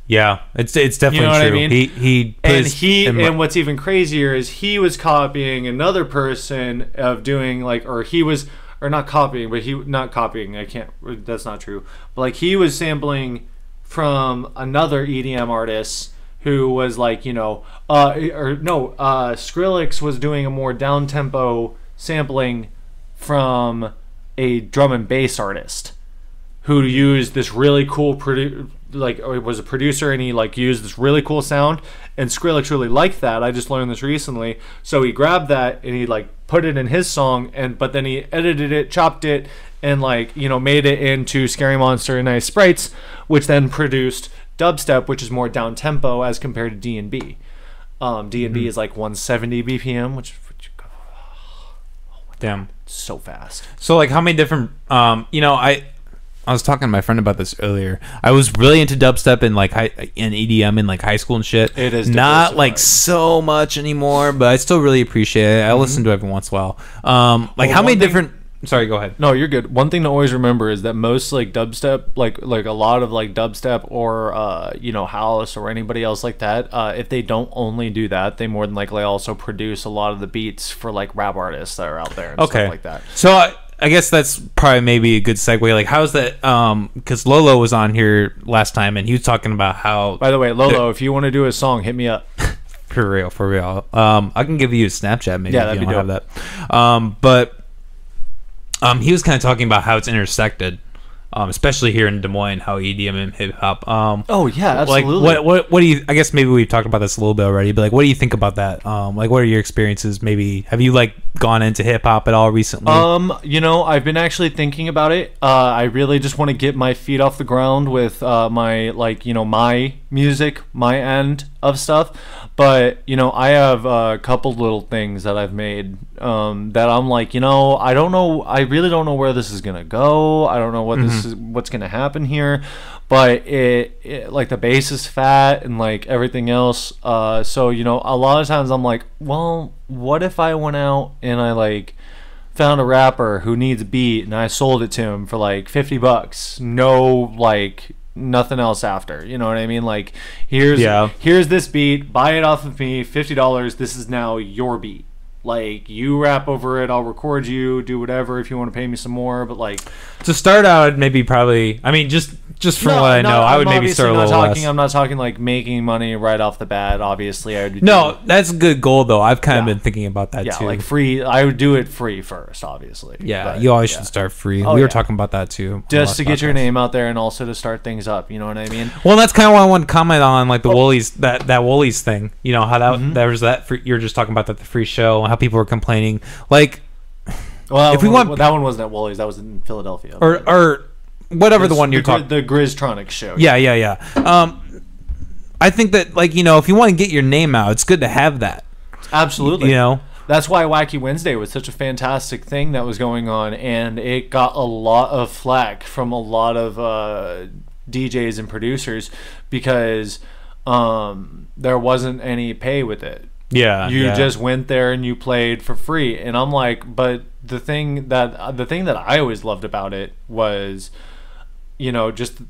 S1: Yeah, it's definitely true.
S2: What I mean?
S1: And
S2: what's even crazier is he was copying another person of doing or not copying, but that's not true. But like he was sampling from another EDM artist who was like, Skrillex was doing a more down-tempo sampling from a drum and bass artist who used this really cool was a producer, and he like used this really cool sound, and Skrillex really liked that. I just learned this recently. So he grabbed that and he like put it in his song, but then he edited it, chopped it, and like made it into Scary Monster and Nice Sprites, which then produced dubstep, which is more down tempo as compared to D&B. D&B is like 170 BPM, which
S1: damn,
S2: so fast.
S1: So like how many different I was talking to my friend about this earlier. I was really into dubstep in EDM in like high school and shit.
S2: It is
S1: not like so much anymore, but I still really appreciate it. I listen to it every once in a while. How many different? Sorry, go ahead.
S2: No, you're good. One thing to always remember is that most like dubstep, like a lot of like dubstep or house or anybody else like that, if they don't only do that, they more than likely also produce a lot of the beats for like rap artists that are out there and stuff like that.
S1: So I guess that's probably maybe a good segue. Like, how's that? Because Lolo was on here last time, and he was talking about how.
S2: By the way, Lolo, if you want to do a song, hit me up.
S1: For real. I can give you a Snapchat maybe.
S2: Yeah,
S1: if
S2: that'd
S1: you
S2: be
S1: don't have that. He was kind of talking about how it's intersected. Especially here in Des Moines, how EDM and hip hop.
S2: Oh yeah, absolutely.
S1: Like, what do you? I guess maybe we've talked about this a little bit already, but like, what do you think about that? Like, what are your experiences? Maybe have you like gone into hip hop at all recently?
S2: I've been actually thinking about it. I really just want to get my feet off the ground with my my music, my end of stuff. But I have a couple little things that I've made that I'm like, I don't know. I really don't know where this is gonna go. I don't know what what's gonna happen here. But it like the bass is fat and like everything else. So a lot of times I'm like, well, what if I went out and I like found a rapper who needs a beat and I sold it to him for like $50? No, like nothing else after. You know what I mean? Like here's this beat, buy it off of me, $50. This is now your beat. Like, you rap over it, I'll record you, do whatever if you want to pay me some more. But like,
S1: to start out, maybe probably. I mean, just from what I know, I would maybe start a little less.
S2: I'm not talking like making money right off the bat. Obviously, I would.
S1: That's a good goal though. I've kind of been thinking about that too.
S2: Yeah, like free. I would do it free first, obviously.
S1: Yeah, you always should start free. We were talking about that too.
S2: Just to get your name out there and also to start things up. You know what I mean?
S1: Well, that's kind of what I want to comment on, like the Woolies, that Woolies thing. You know how that there was that. You're just talking about the free show and how people were complaining. Like,
S2: well, if we want, that one wasn't at Woolies. That was in Philadelphia.
S1: Or whatever the one you're talking.
S2: The Grizztronics show.
S1: Yeah. I think that if you want to get your name out, it's good to have that.
S2: Absolutely. That's why Wacky Wednesday was such a fantastic thing that was going on, and it got a lot of flack from a lot of DJs and producers because there wasn't any pay with it.
S1: Yeah,
S2: you just went there and you played for free, and I'm like, but the thing that I always loved about it was, just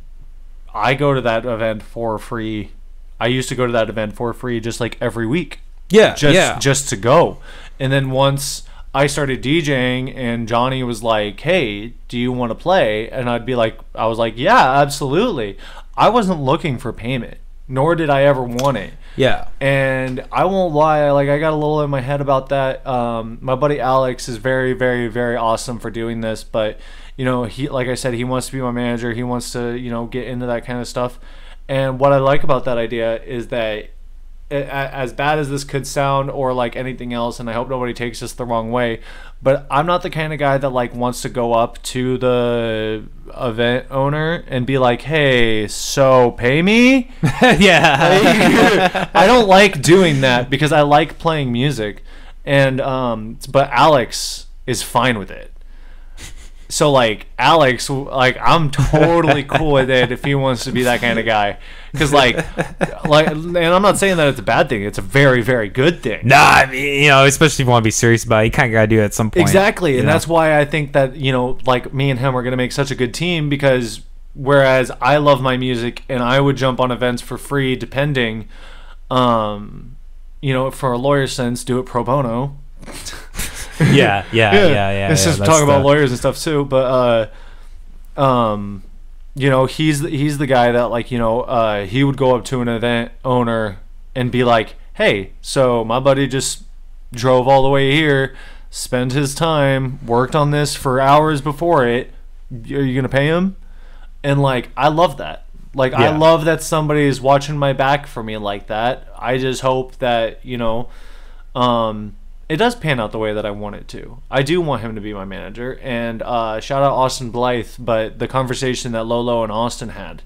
S2: I go to that event for free. I used to go to that event for free, just like every week.
S1: Yeah,
S2: just to go, and then once I started DJing and Johnny was like, hey, do you want to play? And I was like, yeah, absolutely. I wasn't looking for payment, nor did I ever want it.
S1: Yeah.
S2: And I won't lie, like, I got a little in my head about that. My buddy Alex is very, very, very awesome for doing this, but you know, he, like I said, he wants to be my manager. He wants to, you know, get into that kind of stuff. And what I like about that idea is that, as bad as this could sound, or like anything else, and I hope nobody takes this the wrong way, but I'm not the kind of guy that like wants to go up to the event owner and be like, hey, so pay me.
S1: Yeah.
S2: I don't like doing that because I like playing music, and but Alex is fine with it. So like Alex, like I'm totally cool with it if he wants to be that kind of guy, because like, and I'm not saying that it's a bad thing. It's a very, very good thing.
S1: Nah, I mean, you know, especially if you want to be serious about it, you kind of gotta do it at some point.
S2: Exactly, and that's why I think that, you know, like me and him are gonna make such a good team, because whereas I love my music and I would jump on events for free, depending, you know, for a lawyer sense, do it pro bono.
S1: Yeah.
S2: It's just talking about lawyers and stuff too, but you know, he's the guy that, like, you know, he would go up to an event owner and be like, hey, so my buddy just drove all the way here, spent his time, worked on this for hours before it. Are you gonna pay him? And like, I love that. Like, I love that somebody is watching my back for me like that. I just hope that, you know, it does pan out the way that I want it to. I do want him to be my manager. And shout out Austin Blythe, but the conversation that Lolo and Austin had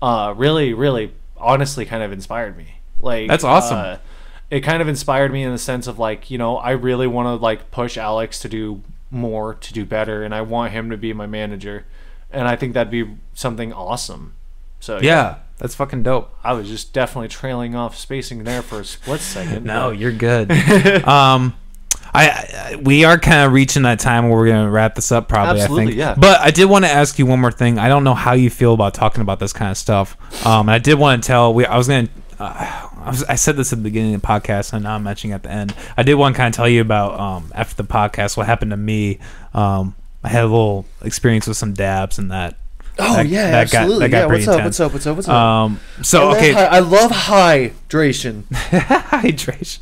S2: really, really, honestly kind of inspired me. Like,
S1: that's awesome.
S2: It kind of inspired me in the sense of, like, you know, I really want to like push Alex to do more, to do better, and I want him to be my manager. And I think that'd be something awesome. So
S1: yeah, that's fucking dope.
S2: I was just definitely trailing off, spacing there for a split second.
S1: No, you're good. We are kind of reaching that time where we're gonna wrap this up, probably.
S2: Absolutely,
S1: I think.
S2: Yeah.
S1: But I did want to ask you one more thing. I don't know how you feel about talking about this kind of stuff. And I did want to tell. I said this at the beginning of the podcast, and now I'm mentioning at the end. I did want to kind of tell you about after the podcast what happened to me. I had a little experience with some dabs and that.
S3: Oh, yeah, absolutely.
S1: That got pretty
S3: What's up?
S1: So okay,
S3: I love hydration.
S1: Hydration.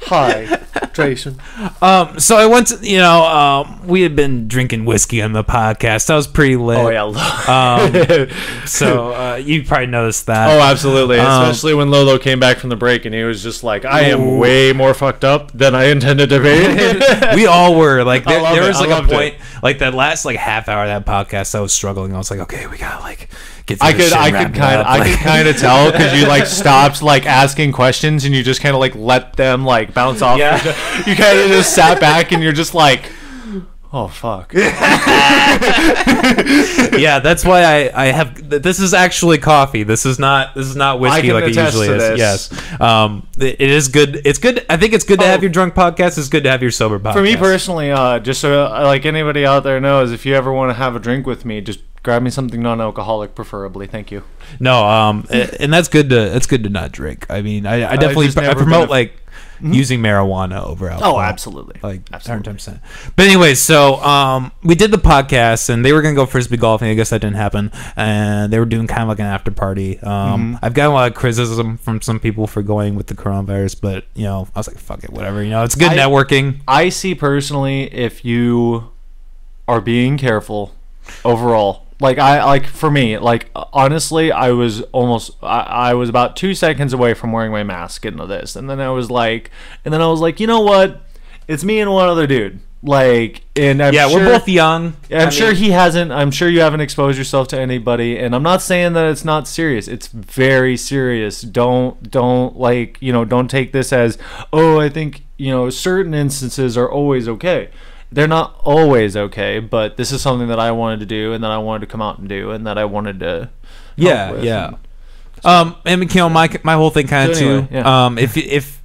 S3: Hydration.
S1: So I went to, you know, we had been drinking whiskey on the podcast. That was pretty lit.
S2: Oh yeah.
S1: So you probably noticed that.
S2: Oh, absolutely. Especially when Lolo came back from the break and he was just like, I am way more fucked up than I intended to be.
S1: We all were. Like, there was like a point,
S2: it.
S1: like that last like half hour of that podcast, I was struggling. I was like, okay, we gotta like get
S2: I
S1: through this shit
S2: could
S1: and
S2: kind
S1: wrap it up.
S2: of kind of tell, because you like stopped like asking questions and you just kind of like let them like bounce off.
S1: Yeah.
S2: You kind of just sat back and you're just like, oh fuck.
S1: Yeah, that's why I have. This is actually coffee. This is not whiskey like it usually is. Yes. It is good. It's good. I think it's good to have your drunk podcast. It's good to have your sober podcast.
S2: For me personally, just so like anybody out there knows, if you ever want to have a drink with me, just grab me something non-alcoholic, preferably. Thank you.
S1: No, and that's good to not drink. I mean, I definitely
S2: just
S1: I
S2: never
S1: promote
S2: been a-
S1: like using marijuana over alcohol.
S2: Oh, absolutely.
S1: Like
S2: Absolutely.
S1: 110%. But anyways, so we did the podcast and they were gonna go frisbee golfing. I guess that didn't happen, and they were doing kind of like an after party. I've gotten a lot of criticism from some people for going with the coronavirus, but you know, I was like, fuck it, whatever. You know, it's good networking.
S2: I see personally, if you are being careful overall, like for me, like honestly, I was about 2 seconds away from wearing my mask into this, and then I was like, you know what, it's me and one other dude, like, and I'm sure,
S1: we're both young.
S2: I'm sure you haven't exposed yourself to anybody, and I'm not saying that it's not serious. It's very serious. Don't like, you know, don't take this as, oh, I think, you know, certain instances are always okay. They're not always okay, but this is something that I wanted to do, and that I wanted to come out and do, and that I wanted to help with. And
S1: and you know, my whole thing kind of
S2: So anyway,
S1: too. If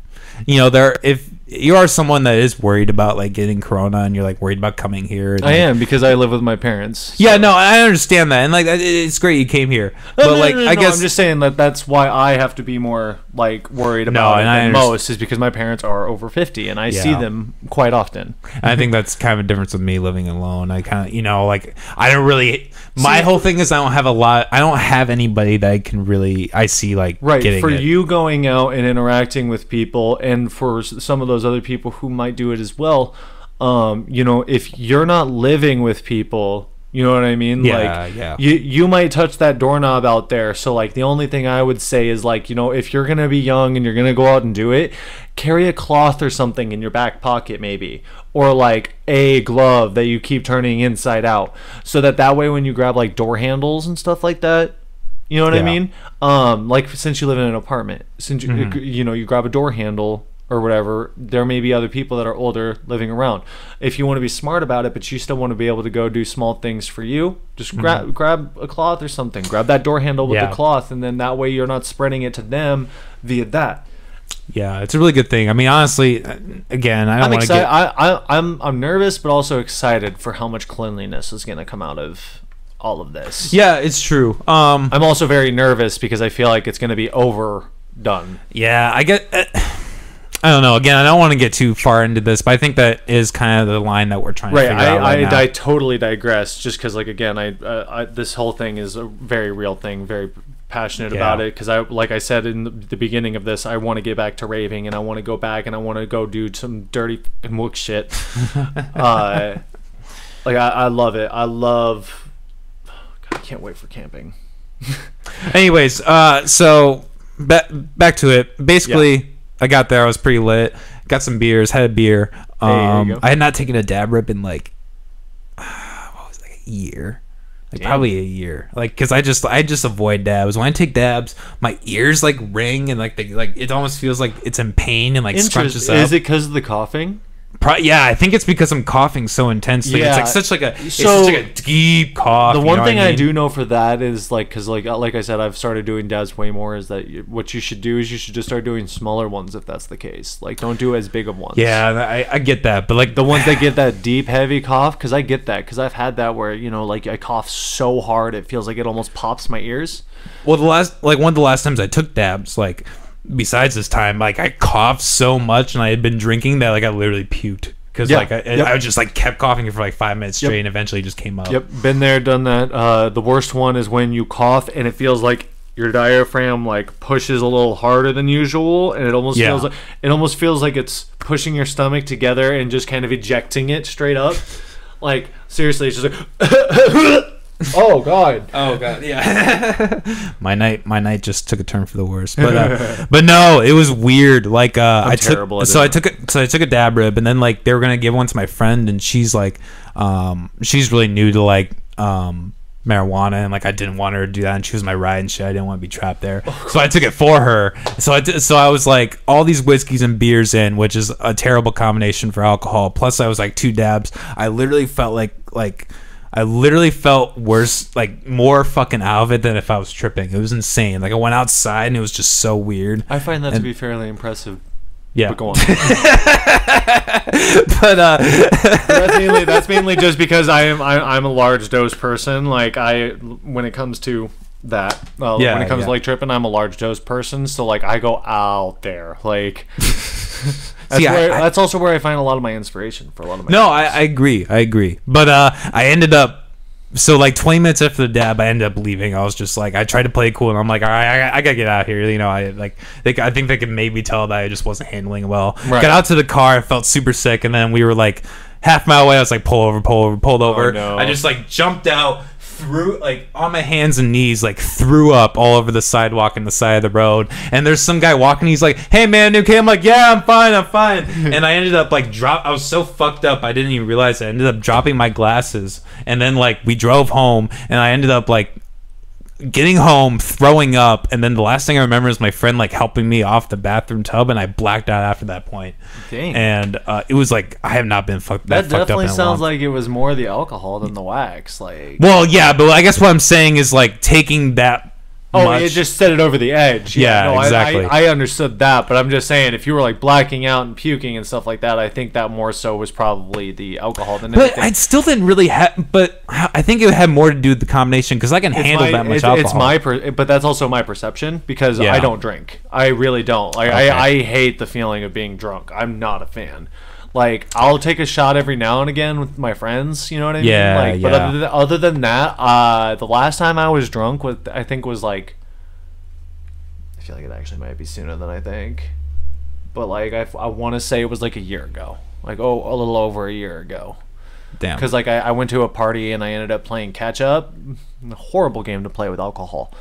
S1: you know, if you are someone that is worried about like getting corona, and you're like worried about coming here. And,
S2: I am, because I live with my parents.
S1: Yeah, no, I understand that, and like it's great you came here, but like I guess
S2: I'm just saying that's why I have to be more like worried about it than most, is because my parents are over 50, and I see them quite often.
S1: I think that's kind of a difference with me living alone. I kind of, like I don't really. My whole thing is I don't have anybody that I can really I see like getting
S2: for
S1: it.
S2: you going out and interacting with people, and for some of those other people who might do it as well. If you're not living with people, you know what I mean?
S1: Yeah.
S2: You might touch that doorknob out there. So like the only thing I would say is like, if you're gonna be young and you're gonna go out and do it, carry a cloth or something in your back pocket maybe, or like a glove that you keep turning inside out, so that way when you grab like door handles and stuff like that, you know what I mean? Like since you live in an apartment, since you grab a door handle or whatever, there may be other people that are older living around. If you want to be smart about it, but you still want to be able to go do small things for you, just grab a cloth or something. Grab that door handle with the cloth, and then that way you're not spreading it to them via that.
S1: Yeah, it's a really good thing. I mean, honestly, again, I don't want to get...
S2: I'm nervous, but also excited for how much cleanliness is going to come out of all of this.
S1: Yeah, it's true.
S2: I'm also very nervous because I feel like it's going to be overdone.
S1: Yeah, I get... I don't know. Again, I don't want to get too far into this, but I think that is kind of the line that we're trying to figure out right now.
S2: I totally digress, just because, like, again, I this whole thing is a very real thing, very passionate about it, because like I said in the beginning of this, I want to get back to raving, and I want to go back, and I want to go do some dirty fucking wook shit. I love it. I can't wait for camping.
S1: Anyways, so back to it. Basically, I got there. I was pretty lit. Got some beers. Had a beer. I had not taken a dab rip in like a year. Probably a year. Like, cause I just avoid dabs. When I take dabs, my ears like ring, and like it almost feels like it's in pain and like scrunches up.
S2: Is it because of the coughing?
S1: Yeah, I think it's because I'm coughing so intensely. It's like such a deep cough.
S2: The one thing I do know for that is like, because like I said, I've started doing dabs way more. Is that what you should do? Is you should just start doing smaller ones if that's the case. Like, don't do as big of ones.
S1: Yeah, I get that, but like
S2: the ones that get that deep, heavy cough, because I get that, because I've had that where like I cough so hard it feels like it almost pops my ears.
S1: Well, one of the last times I took dabs, like. Besides this time, like I coughed so much and I had been drinking that like I literally puked because I just like kept coughing for like 5 minutes straight and eventually just came up.
S2: Yep, been there, done that. The worst one is when you cough and it feels like your diaphragm like pushes a little harder than usual, and it almost feels like it's pushing your stomach together and just kind of ejecting it straight up. Like seriously, it's just like. Oh god,
S1: yeah. my night just took a turn for the worse, but no, it was weird. Like I took a dab rib, and then like they were gonna give one to my friend, and she's like she's really new to like marijuana, and like I didn't want her to do that, and she was my ride and shit. I didn't want to be trapped there, so I took it for her. So I was like all these whiskeys and beers in, which is a terrible combination for alcohol, plus I was like 2 dabs. I literally felt worse, like more fucking out of it than if I was tripping. It was insane. Like I went outside and it was just so weird.
S2: I find that to be fairly impressive.
S1: Yeah.
S2: But go on.
S1: But
S2: that's mainly just because I'm a large dose person. Like when it comes to that, when it comes to like tripping, I'm a large dose person. So like I go out there, like. That's also where I find a lot of my inspiration for a lot of my
S1: I agree. But I ended up, so like 20 minutes after the dab, I ended up leaving. I was just like, I tried to play it cool, and I'm like, all right, I gotta get out of here. I think they could maybe tell that I just wasn't handling well. Right. Got out to the car, I felt super sick, and then we were like half mile away. I was like, pulled over.
S2: Oh, no.
S1: I just like jumped out. Threw like on my hands and knees, like threw up all over the sidewalk and the side of the road. And there's some guy walking. He's like, "Hey man, okay?" I'm like, "Yeah, I'm fine." And I ended up like I was so fucked up, I didn't even realize I ended up dropping my glasses. And then like we drove home, and I ended up like getting home, throwing up, and then the last thing I remember is my friend like helping me off the bathroom tub, and I blacked out after that point.
S2: Dang.
S1: And it was like I have not been fucked.
S2: That definitely sounds like it was more the alcohol than the wax. Like,
S1: well, yeah, but I guess what I'm saying is like taking that
S2: Oh,
S1: much.
S2: it just set it over the edge.
S1: Yeah,
S2: no,
S1: exactly.
S2: I understood that, but I'm just saying, if you were like blacking out and puking and stuff like that, I think that more so was probably the alcohol than
S1: But
S2: anything.
S1: I still didn't really have. But I think it had more to do with the combination because I can handle that much alcohol.
S2: But that's also my perception because
S1: Yeah.
S2: I don't drink. I really don't. Like
S1: Okay.
S2: I hate the feeling of being drunk. I'm not a fan. Like, I'll take a shot every now and again with my friends. You know what I mean?
S1: Yeah,
S2: Like, but
S1: yeah.
S2: other than that, the last time I was drunk I think was like, I feel like it actually might be sooner than I think, but like I want to say it was like a year ago, like a little over a year ago.
S1: Damn.
S2: Because like I went to a party and I ended up playing catch up. A horrible game to play with alcohol.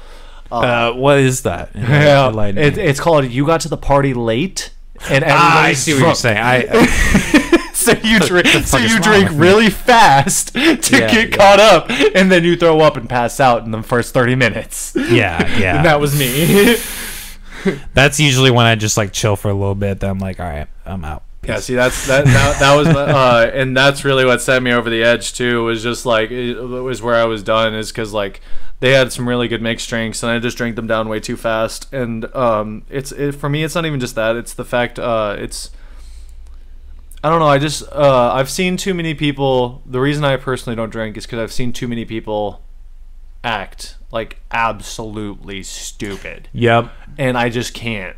S1: What is that?
S2: Yeah,
S1: Enlighten me.
S2: it's called You Got to the Party Late, and
S1: I
S2: everybody's
S1: see what you're
S2: drunk.
S1: saying.
S2: So you drink,
S1: fuck is wrong
S2: drink
S1: with me?
S2: really fast to
S1: Yeah,
S2: get
S1: yeah.
S2: caught up, and then you throw up and pass out in the first 30 minutes.
S1: Yeah, yeah.
S2: And that was me.
S1: That's usually when I just like chill for a little bit. Then I'm like, all right, I'm out.
S2: Yeah, see, that was, and that's really what set me over the edge too. Was just like it was where I was done, is because like they had some really good mixed drinks, and I just drank them down way too fast. And for me, it's not even just that; it's the fact it's. I don't know. I just I've seen too many people. The reason I personally don't drink is because I've seen too many people act like absolutely stupid,
S1: Yep.
S2: and I just can't.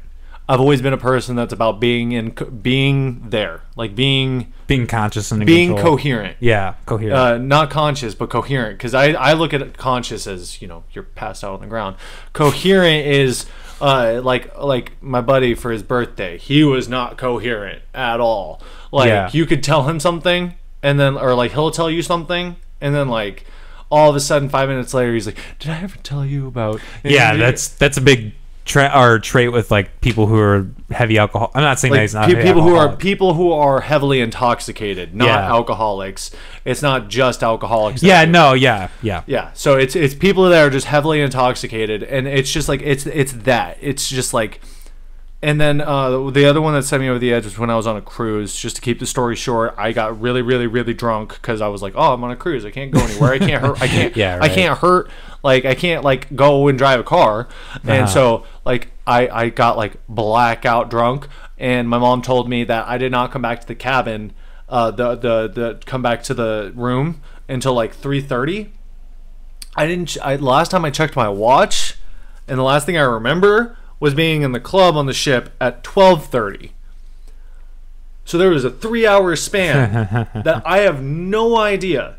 S2: I've always been a person that's about being there, like being
S1: Being conscious and in
S2: being
S1: control.
S2: coherent.
S1: Yeah, coherent.
S2: Not conscious, but coherent. Because I look at conscious as, you know, you're passed out on the ground. Coherent is like my buddy for his birthday. He was not coherent at all. Like
S1: Yeah.
S2: you could tell him something, and then or like he'll tell you something, and then like all of a sudden 5 minutes later he's like, "Did I ever tell you about?"
S1: Yeah, that's a big trait with like people who are heavy alcohol. I'm not saying that
S2: like
S1: he's not
S2: people who are heavily intoxicated, not
S1: Yeah.
S2: alcoholics. It's not just alcoholics. that
S1: Yeah,
S2: do it.
S1: no, yeah, yeah.
S2: Yeah, so it's people that are just heavily intoxicated, and it's just like it's that. It's just like, and then the other one that sent me over the edge was when I was on a cruise. Just to keep the story short, I got really, really, really drunk because I was like, oh, I'm on a cruise. I can't go anywhere. I can't hurt. I can't.
S1: Yeah,
S2: I
S1: right.
S2: can't hurt. Like I can't like go and drive a car. And so like I got like blackout drunk, and my mom told me that I did not come back to the cabin, the come back to the room until like 3:30. Last time I checked my watch, and the last thing I remember was being in the club on the ship at 12:30. So there was a 3-hour span that I have no idea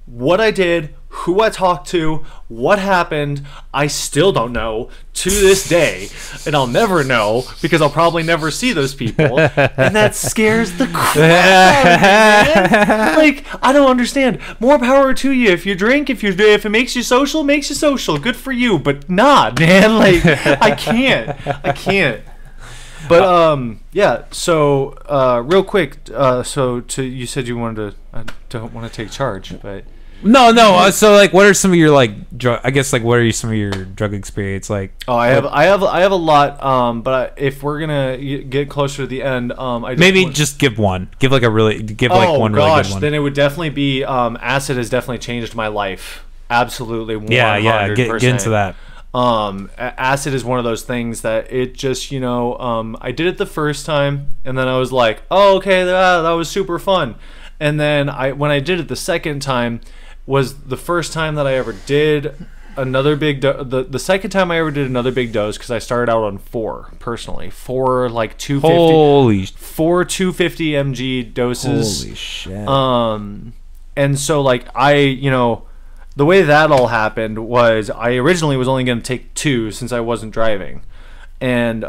S2: what I did, who I talked to, what happened. I still don't know to this day, and I'll never know because I'll probably never see those people, and that scares the crap out of me, man. Like, I don't understand. More power to you. If you drink, if it makes you social, good for you. But nah, man. Like, I can't. But yeah. So real quick. You said you wanted to. I don't want to take charge, but.
S1: No. So like, what are some of your like drug? I guess like, what are some of your drug experience like?
S2: Oh, I have a lot. But if we're gonna get closer to the end, I
S1: Just give one. Give like one really good one.
S2: Then it would definitely be acid has definitely changed my life. Absolutely, 100%.
S1: Yeah. Get into that.
S2: Acid is one of those things that it just, I did it the first time, and then I was like, oh, okay, that was super fun. And then when I did it the second time was the first time that I ever did another big the second time I ever did another big dose, because I started out on 4 like 250
S1: Holy
S2: 4 250 mg doses.
S1: Holy shit.
S2: And so like the way that all happened was I originally was only going to take 2 since I wasn't driving, and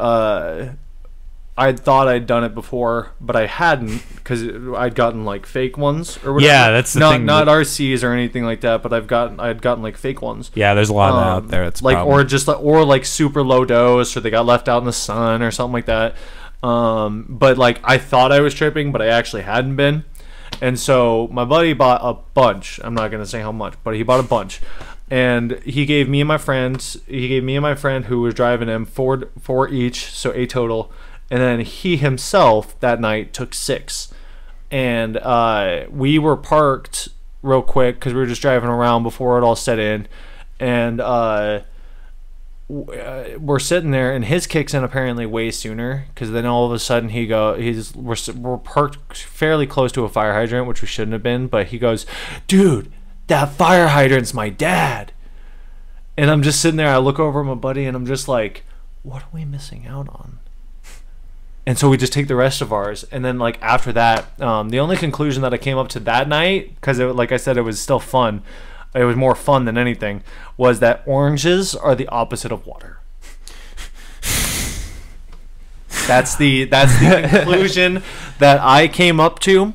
S2: I thought I'd done it before, but I hadn't, because I'd gotten like fake ones or whatever.
S1: Yeah, that's the thing.
S2: Not RCs or anything like that, but I had gotten like fake ones.
S1: Yeah, there's a lot of that out there. It's
S2: like
S1: problem.
S2: or like super low dose, or they got left out in the sun or something like that. But like I thought I was tripping, but I actually hadn't been. And so my buddy bought a bunch. I'm not gonna say how much, but he bought a bunch. And he gave me and my friend who was driving him 4 each, so 8 total. And then he himself that night took 6. And we were parked real quick because we were just driving around before it all set in. And
S4: we're sitting there, and his kicks in apparently way sooner, because then all of a sudden we're parked fairly close to a fire hydrant, which we shouldn't have been, but he goes, dude, that fire hydrant's my dad. And I'm just sitting there, I look over at my buddy, and I'm just like, what are we missing out on? And so we just take the rest of ours. And then, like, after that, the only conclusion that I came up to that night, because, like I said, it was still fun, it was more fun than anything, was that oranges are the opposite of water. That's the conclusion that I came up to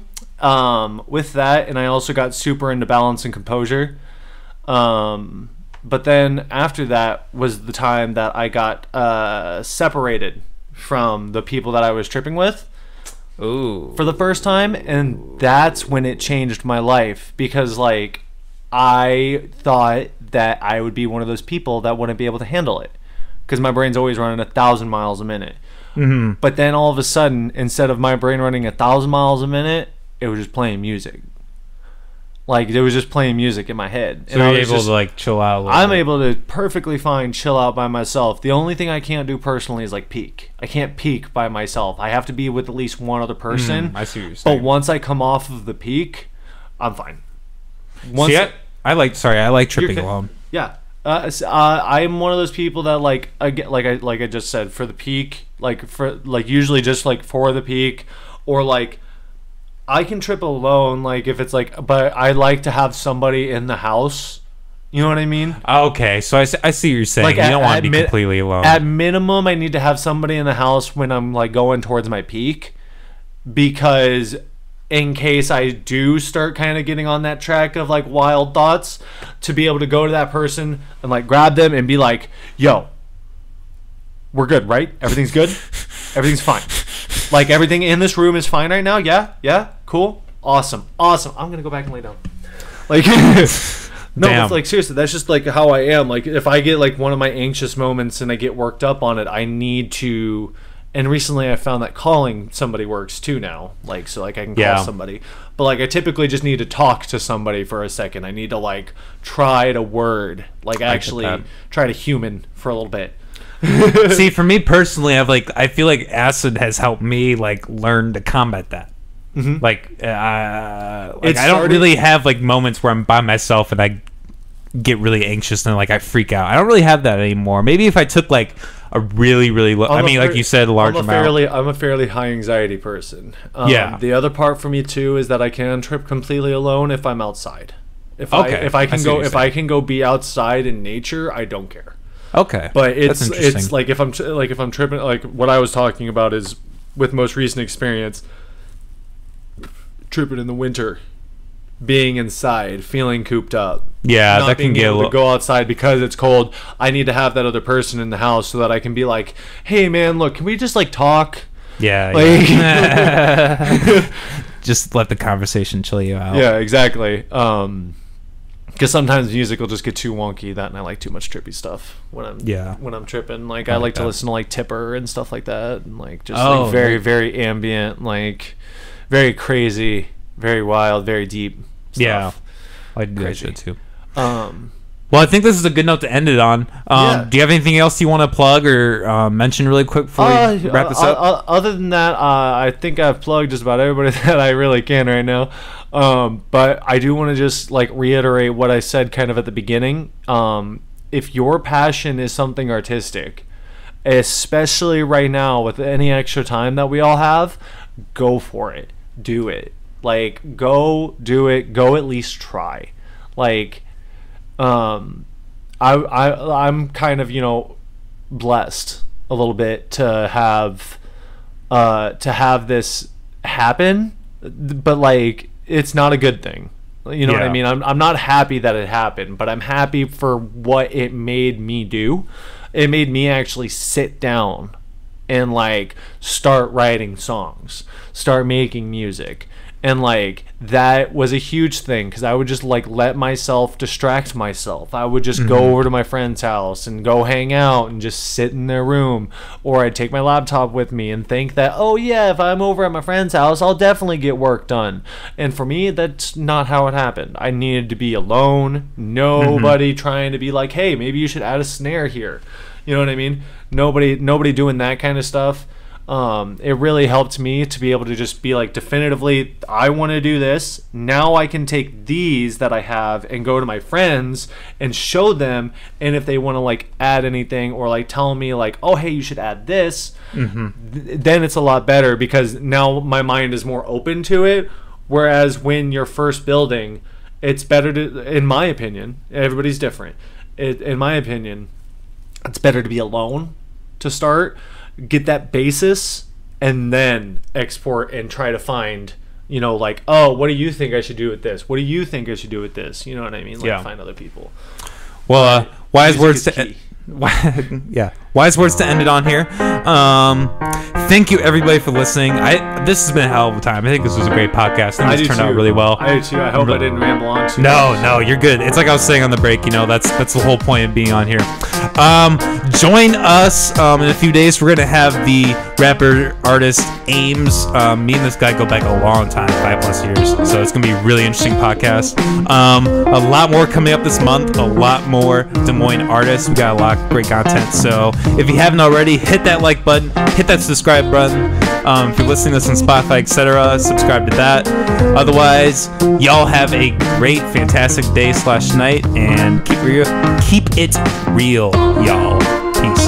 S4: with that. And I also got super into balance and composure. But then after that was the time that I got separated from the people that I was tripping with.
S1: Ooh.
S4: For the first time, and that's when it changed my life, because like I thought that I would be one of those people that wouldn't be able to handle it, because my brain's always running 1,000 miles a minute.
S1: Mm-hmm.
S4: But then all of a sudden, instead of my brain running 1,000 miles a minute, it was just playing music. Like, it was just playing music in my head.
S1: So you're able to, like, chill out a little
S4: I'm
S1: bit.
S4: able to perfectly fine chill out by myself. The only thing I can't do personally is, like, peak. I can't peak by myself. I have to be with at least one other person.
S1: I see what you're saying.
S4: But once I come off of the peak, I'm fine. Once
S1: See, I like tripping alone.
S4: Yeah. I'm one of those people that, like, like I just said, for the peak, usually just, like, for the peak, or, like, I can trip alone, like, if it's like, but I like to have somebody in the house. You know what I mean?
S1: Okay, so I see what you're saying.
S4: Like,
S1: you don't want to be completely alone.
S4: At minimum, I need to have somebody in the house when I'm, like, going towards my peak, because in case I do start kind of getting on that track of, like, wild thoughts, to be able to go to that person and, like, grab them and be like, yo, we're good, right? Everything's good? Everything's fine. Like, everything in this room is fine right now? Yeah? Cool? Awesome. I'm gonna go back and lay down. Like, no, but, like, seriously, that's just, like, how I am. Like, if I get, like, one of my anxious moments and I get worked up on it, I need to... And recently I found that calling somebody works, too, now. Like, so, like, I can call somebody. But, like, I typically just need to talk to somebody for a second. I need to, like, try to word. Like, actually try to human for a little bit.
S1: See, for me personally, I feel like acid has helped me, like, learn to combat that.
S4: Mm-hmm.
S1: Like, I don't really have, like, moments where I'm by myself and I get really anxious and, like, I freak out. I don't really have that anymore. Maybe if I took, like, a really, really low, like you said, a large amount.
S4: I'm a fairly high anxiety person.
S1: Yeah.
S4: The other part for me too is that I can trip completely alone if I'm outside. If I can go be outside in nature, I don't care.
S1: Okay,
S4: but it's like if I'm tripping, like what I was talking about is with most recent experience, tripping in the winter, being inside, feeling cooped up.
S1: Yeah,
S4: not
S1: that can get a little.
S4: Go outside because it's cold. I need to have that other person in the house so that I can be like, hey man, look, can we just like talk?
S1: Yeah,
S4: like,
S1: yeah. Just let the conversation chill you out.
S4: Yeah, exactly. Because sometimes music will just get too wonky, and I like too much trippy stuff when I'm tripping. Like, I like to listen to like Tipper and stuff like that, and like just like very, very ambient, like very crazy, very wild, very deep stuff.
S1: Yeah, I do that shit too. Well, I think this is a good note to end it on. Do you have anything else you want to plug or mention really quick before we wrap this up?
S4: Other than that, I think I've plugged just about everybody that I really can right now. But I do want to just like reiterate what I said kind of at the beginning. If your passion is something artistic, especially right now with any extra time that we all have, go for it. Do it. Like, go do it. Go at least try. Like, I'm kind of, blessed a little bit to have this happen, but like, it's not a good thing. You know what I mean? I'm not happy that it happened, but I'm happy for what it made me do. It made me actually sit down and like start writing songs, start making music. And like that was a huge thing because I would just like let myself distract myself. I would just go over to my friend's house and go hang out and just sit in their room, or I'd take my laptop with me and think that, oh yeah, if I'm over at my friend's house, I'll definitely get work done. And for me, that's not how it happened. I needed to be alone, nobody trying to be like, hey, maybe you should add a snare here. You know what I mean? Nobody doing that kind of stuff. It really helped me to be able to just be like, definitively, I want to do this. Now I can take these that I have and go to my friends and show them. And if they want to like add anything or like tell me like, oh, hey, you should add this, then it's a lot better because now my mind is more open to it. Whereas when you're first building, it's better to, in my opinion, everybody's different. In my opinion, it's better to be alone to start, get that basis, and then export and try to find, you know, like, oh, what do you think I should do with this? What do you think I should do with this? You know what I mean? Like, find other people.
S1: Well, wise words to
S4: key.
S1: Wise words to end it on here. Thank you everybody for listening. This has been a hell of a time. I think this was a great podcast. I think this turned out really well.
S4: I do too. I hope I didn't ramble on too much.
S1: No, you're good. It's like I was saying on the break, you know, that's the whole point of being on here. Join us in a few days. We're gonna have the rapper artist Ames. Me and this guy go back a long time, 5+ years. So it's gonna be a really interesting podcast. A lot more coming up this month. A lot more Des Moines artists. We got a lot of great content. So if you haven't already, hit that like button, hit that subscribe button. If you're listening to this on Spotify, etc., subscribe to that. Otherwise, y'all have a great, fantastic day/night, and keep it real, y'all. Peace.